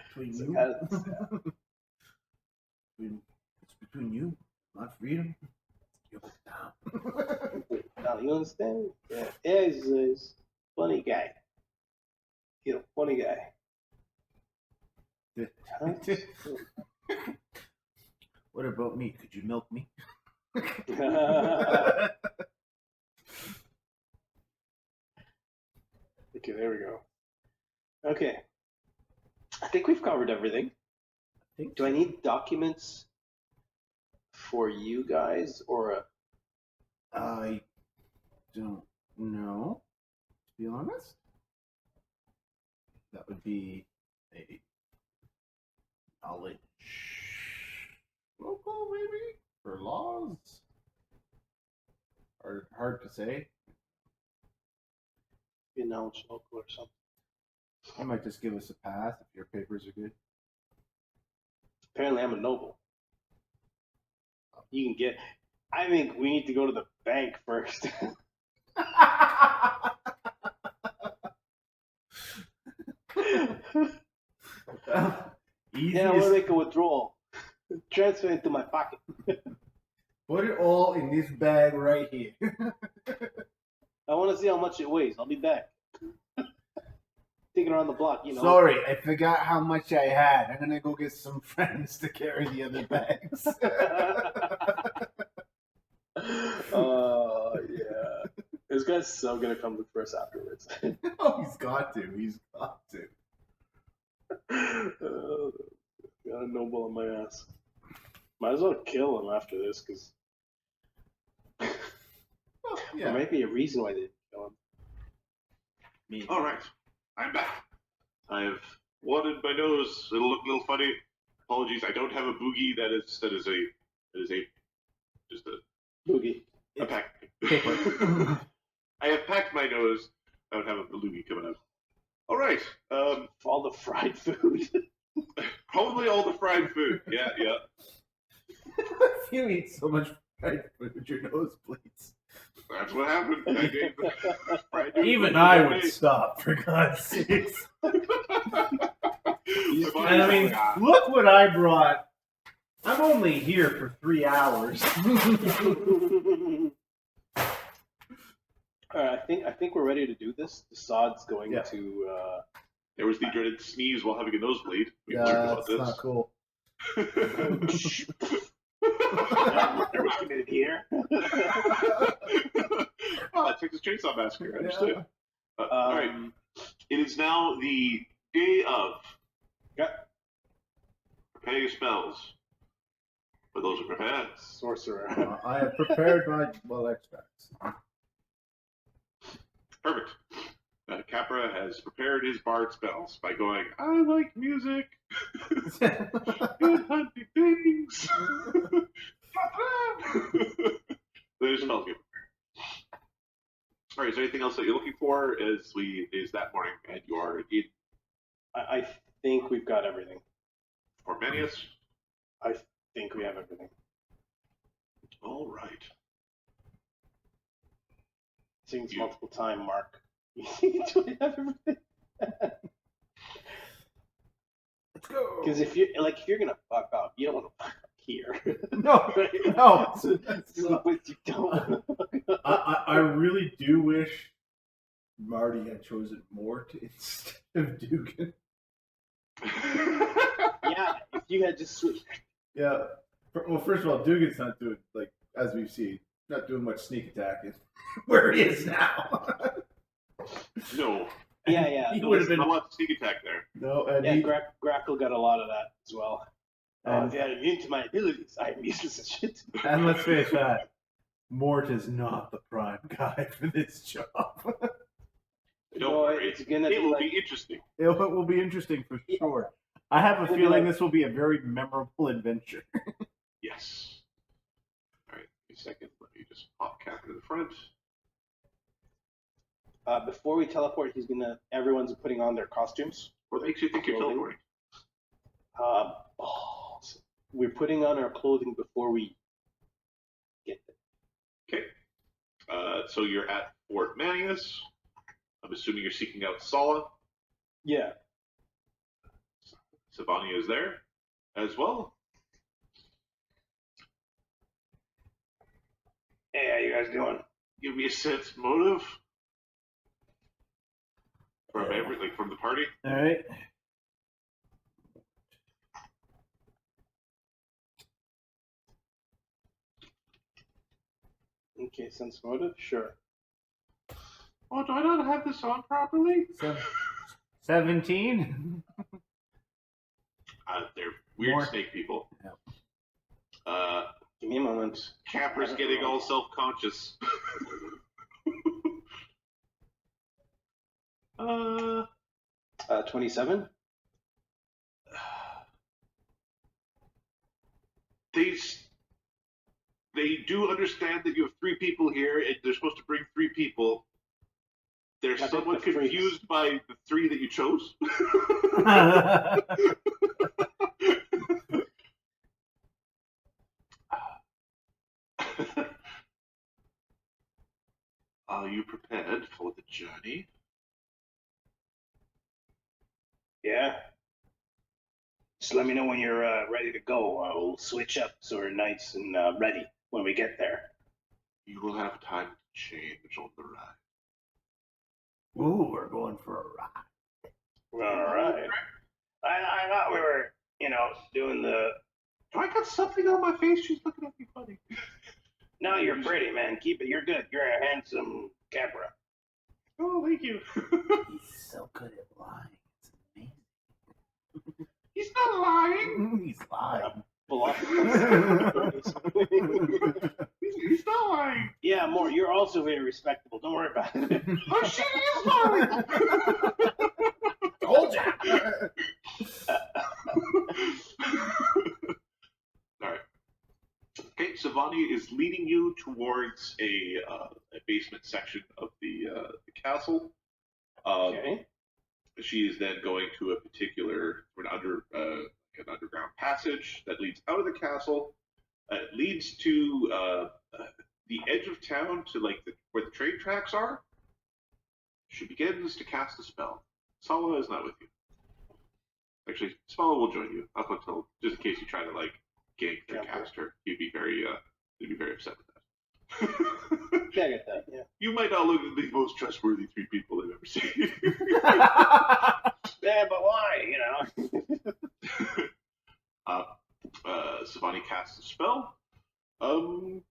Between
So
you,
that's-
it's between you, not freedom. You're down.
Now you understand? Yeah, he's a funny guy. Funny guy. Huh?
What about me? Could you milk me?
Okay, there we go. Okay. I think we've covered everything. Do I need documents for you guys or
I don't know, to be honest. That would be a
Knowledge. Local, maybe? For laws? Hard to say.
You know, it's local or something.
I might just give us a pass if your papers are good.
Apparently, I'm a noble. You can get. I think we need to go to the bank first.
Easiest.
Yeah, I want to make a withdrawal. Transfer it into my pocket.
Put it all in this bag right here.
I want to see how much it weighs. I'll be back. Take it around the block, you know.
Sorry, I forgot how much I had. I'm gonna go get some friends to carry the other bags.
Yeah. This guy's so gonna come look for us afterwards.
Oh, he's got to. He's got to.
Got a noble on my ass. Might as well kill him after this, because there might be a reason why they didn't kill him.
Me.
All right, I'm back. I've wadded my nose. It'll look a little funny. Apologies. I don't have a boogie. That is just a
Boogie.
pack.
Paper.
I have packed my nose. I don't have a loogie coming out. All right.
All the fried food.
Probably all the fried food. Yeah.
If you eat so much fried food, your nose bleeds.
That's what happened. I gave the fried food
Even
away.
I would stop, for God's sakes.
My
And
body's
I mean,
like, ah.
look what I brought. I'm only here for 3 hours.
I think we're ready to do this. Dassod's going
Yeah.
to.
There was the dreaded sneeze while having a nosebleed. We
Yeah,
learned about
that's
this.
not cool.
Are we committed here?
Oh, Texas Chainsaw Massacre. Understood.
Yeah.
All right. It is now the day of.
Okay.
Prepare your spells. For those who prepare.
Sorcerer.
I have prepared my extracts.
Perfect. Capra has prepared his bard spells by going, I like music. Good hunting things. There's spells good. All right, is there anything else that you're looking for as is that morning and you are in
I think we've got everything.
for Manius?
I think we have everything.
All right.
Seeing this multiple time, Mark. Do we have everything?
Let's go.
Because if you're gonna fuck up, you don't want to fuck up here.
No,
Right?
no.
But you don't.
I really do wish Marty had chosen Mort instead of Dugan.
Yeah, if you had just switched.
Yeah. Well, first of all, Dugan's not doing, like, as we've seen, not doing much sneak attacking. Where he is now.
No.
Yeah.
He would have
Not
been.
a lot of sneak attack there.
No, and
Yeah,
he,
Grackle got a lot of that as well.
And-
If you had immune to my abilities, I am useless as shit.
and let's face that, Mort is not the prime guy for this job.
Don't
No,
worry.
it's gonna
It
be
will
like
be interesting.
It will be interesting for sure. I have a
It'll be
feeling
like-
this will be a very memorable adventure.
Yes. All right. A second. Let me just pop Capra to the front.
before we teleport, everyone's putting on their costumes.
What makes you think you're
Clothing.
teleporting?
We're putting on our clothing before we get there.
Okay. So you're at Fort Manius. I'm assuming you're seeking out Sala.
Yeah.
Savania is there as well.
Hey, how you guys doing?
Give me a sense motive from from the party.
All right.
Okay, sense motive? Sure.
Oh, do I not have this on properly?
17.
They're weird
More.
snake people.
Yep.
Give me a moment.
Capra's getting all self-conscious.
27?
They do understand that you have 3 people here, and they're supposed to bring 3 people. They're
I think
somewhat
the freaks-
confused by the 3 that you chose. Are you prepared for the journey?
Yeah. Just let me know when you're ready to go. We'll switch up so we're nice and ready when we get there.
You will have time to change on the ride.
Ooh, we're going for a ride.
All right. I thought we were, doing the.
I got something on my face. She's looking at me funny.
No, you're pretty, man. Keep it. You're good. You're a handsome Capra.
Oh, thank you.
He's so good at lying. It's amazing.
He's not lying.
He's lying.
He's not lying.
Yeah, Mort, you're also very respectable. Don't worry about it.
Oh, she is lying.
Told ya.
All right. Okay, Savani is leading you towards a basement section of the castle.
Okay.
She is then going to a particular an underground passage that leads out of the castle. It leads to the edge of town to where the train tracks are. She begins to cast a spell. Sala is not with you. Actually, Sala will join you up until just in case you try to gank or cast her. You'd be very upset with that.
Yeah, I get that. Yeah.
You might not look at the most trustworthy 3 people I've ever seen.
Yeah, but why?
Savani casts a spell. And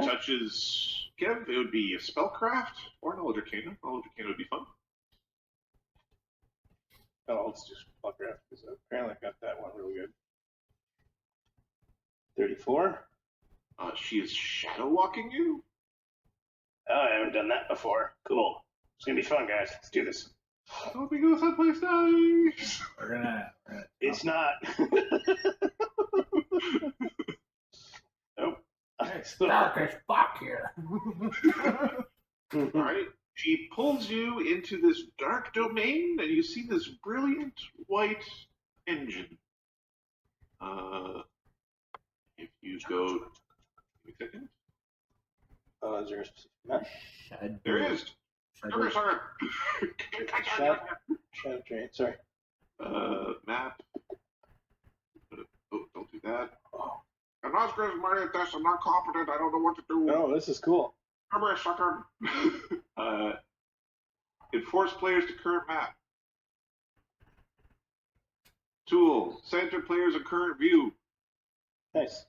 touches Kev. It would be a spellcraft or Knowledge Arcana. Knowledge Arcana would be fun.
Oh, let's just fuck around because apparently I got that one real good. 34.
She is shadow walking you.
Oh, I haven't done that before. Cool. It's gonna be fun, guys. Let's do this.
I hope we go someplace nice.
We're gonna
It's not. Nope.
It's dark as fuck here.
All right. She pulls you into this dark domain, and you see this brilliant white engine. If you go, give me a second.
Is there a specific map?
There is. Shadow
Shadow Train. Sorry.
Map. Oh, don't do that. I'm not as good as Mario at this. I'm not competent. I don't know what to do.
No, this is cool.
Come here, sucker. Enforce players to current map. Tool. Center players in current view.
Nice.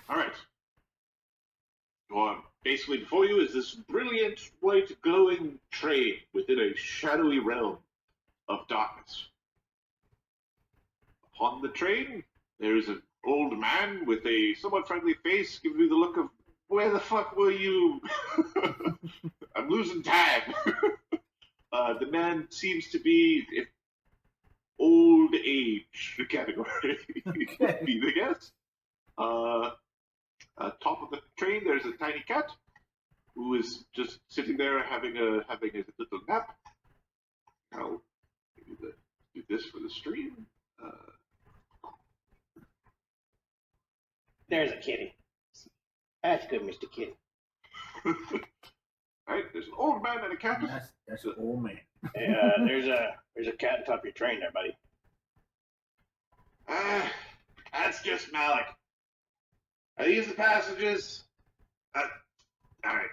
All right. Well, basically, before you is this brilliant, white, glowing train within a shadowy realm of darkness. Upon the train, there is an old man with a somewhat friendly face, giving me the look of, where the fuck were you? I'm losing time. The man seems to be old age category.
Okay.
Be the guess. Top of the train, there's a tiny cat who is just sitting there having a little nap. I'll do this for the stream.
There's a kitty. That's good, Mr. Kitty.
Right, there's an old man and a cat.
That's an old man.
Hey, there's a cat on top of your train there, buddy.
That's just Malik. Are these the passages? All right.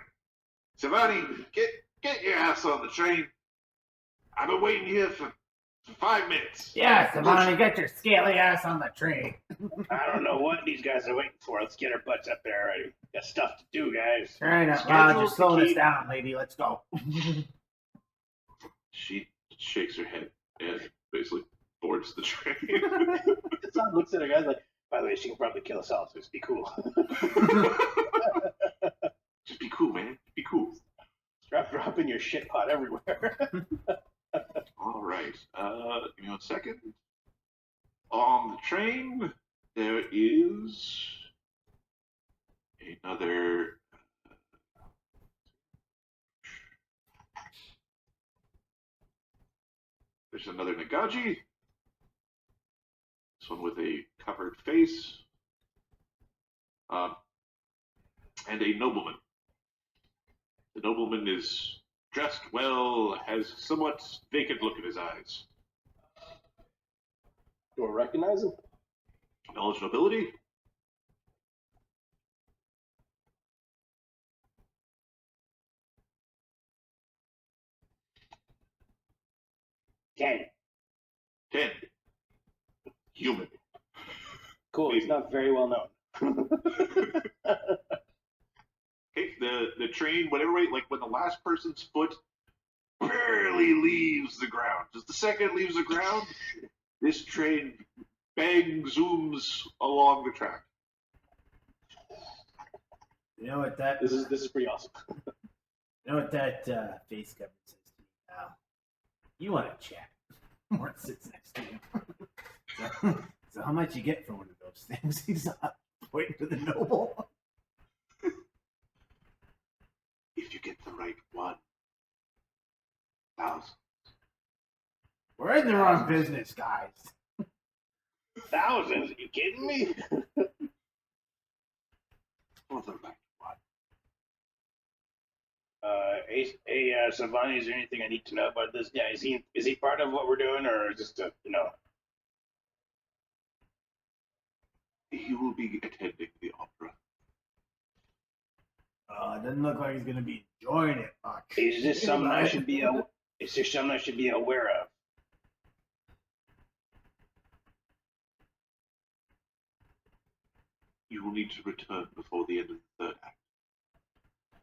Savani, get your ass on the train. I've been waiting here for 5 minutes.
Yeah, Savani, get your scaly ass on the train.
I don't know what these guys are waiting for. Let's get our butts up there already. Got stuff to do, guys.
Trying out
Schedule
loud, just slowing us
keep-
down, lady. Let's go.
She shakes her head and basically boards the train.
Dassod looks at her guys like, by the way, she can probably kill us all, so just be cool.
Just be cool, man. Be cool.
Stop dropping your shit pot everywhere.
All right. Give me 1 second. On the train, there is another. There's another Nagaji. This one with a covered face. And a nobleman. The nobleman is dressed well, has somewhat vacant look in his eyes.
Do I recognize him?
Knowledge nobility?
10.
10. Human.
Cool. He's not very well known.
Okay, the train, whatever way, like when the last person's foot barely leaves the ground. Just the second it leaves the ground, this train bang zooms along the track.
You know what that?
This is pretty awesome.
You know what that face cover says to me now? You want to chat? Mort sits next to you. So how much you get for one of those things? He's pointing to the noble.
If you get the right one. 1,000.
We're in the wrong business, guys.
Thousands? Are you kidding me?
For the right one.
Hey, Savani, is there anything I need to know about this guy? Is he part of what we're doing, or just
He will be attending the opera.
It doesn't look like he's gonna be enjoying it much.
Is this something I should be aware of?
You will need to return before the end of the third act.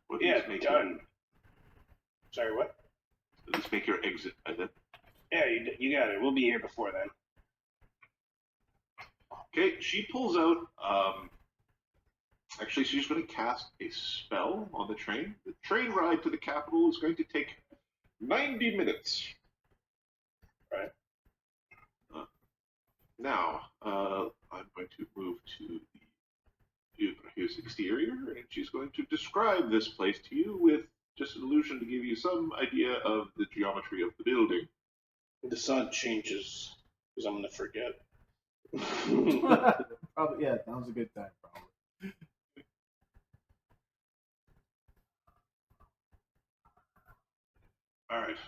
Or
Yeah,
make
done. Sorry, what?
At least make your exit by then.
Yeah, you got it. We'll be here before then.
Okay, she pulls out. Actually, she's going to cast a spell on the train. The train ride to the capital is going to take 90 minutes.
Right.
Now, I'm going to move to his exterior, and she's going to describe this place to you with just an illusion to give you some idea of the geometry of the building.
The sun changes, because I'm going to forget.
Probably, yeah, that was a good time, probably.
All right.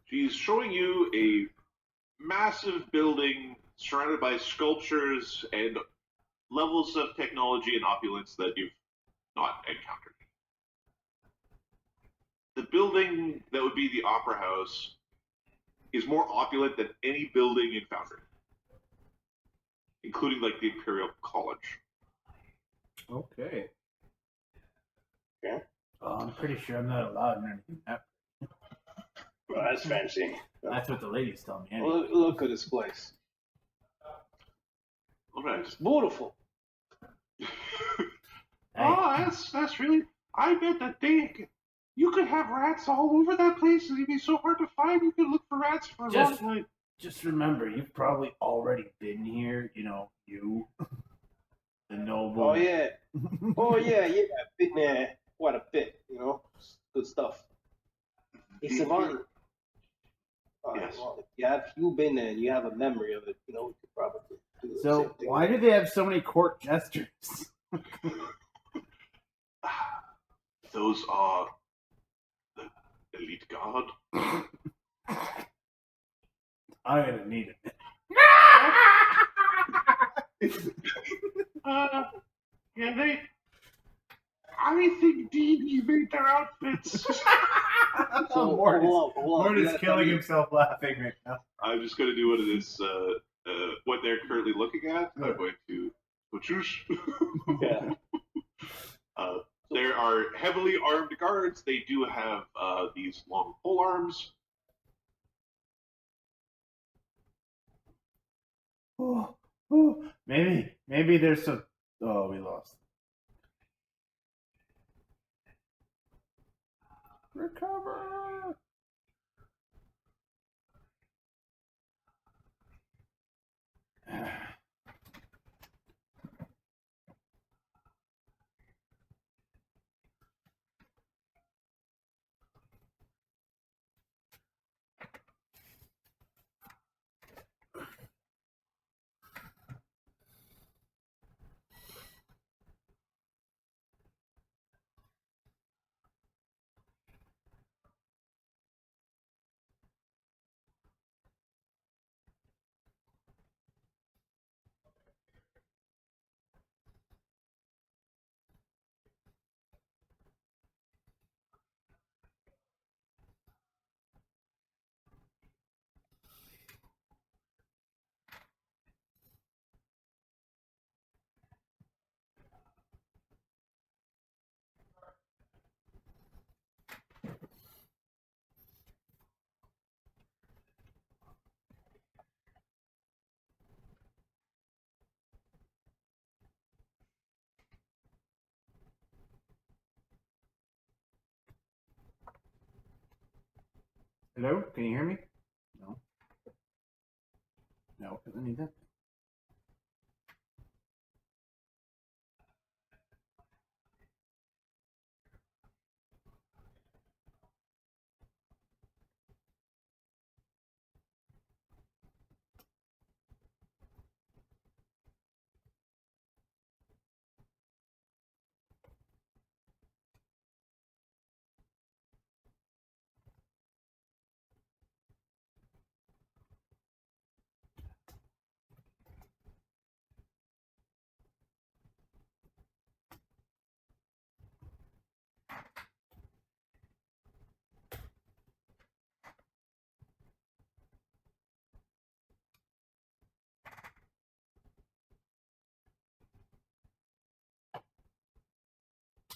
She's showing you a massive building surrounded by sculptures and levels of technology and opulence that you've not encountered. The building that would be the Opera House is more opulent than any building in Foundry, including like the Imperial College.
Okay.
Yeah.
Oh, I'm pretty sure I'm not allowed in anything.
Well, that's fancy.
That's what the ladies tell me. Anyway.
Look at this place.
All right.
It's beautiful.
Oh, that's really. I bet that you could have rats all over that place, and it'd be so hard to find. You could look for rats for a long time.
Just remember, you've probably already been here. You, the noble.
Oh yeah. Oh yeah. Bit man. What a bit. Good stuff. Hey, Savant.
Yes.
Well, you've been there and you have a memory of it, we could probably do the same
So
thing.
why do they have so many court jesters?
Those are the elite guard.
I'm gonna need it.
Yeah, I think DB made their outfits.
So,
Mort
hold on.
is killing himself laughing right now.
I'm just going to do what it is, what they're currently looking at. I'm going to whoosh.
Yeah.
There are heavily armed guards. They do have these long pole arms.
Maybe there's some. Oh, we lost.
Recover. Hello? Can you hear me? No. No, I need that.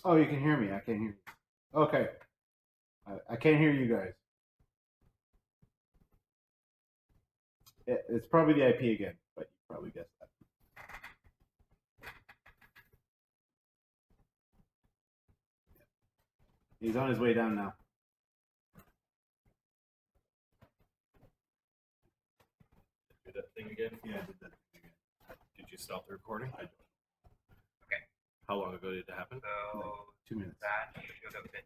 Oh, you can hear me. I can't hear you. Okay. I can't hear you guys. It's probably the IP again, but you probably guessed that. He's on his way down now.
Do that thing again.
Yeah, I did that again.
Did you stop the recording?
I don't.
How long ago did it happen?
So
2 minutes.
that should have been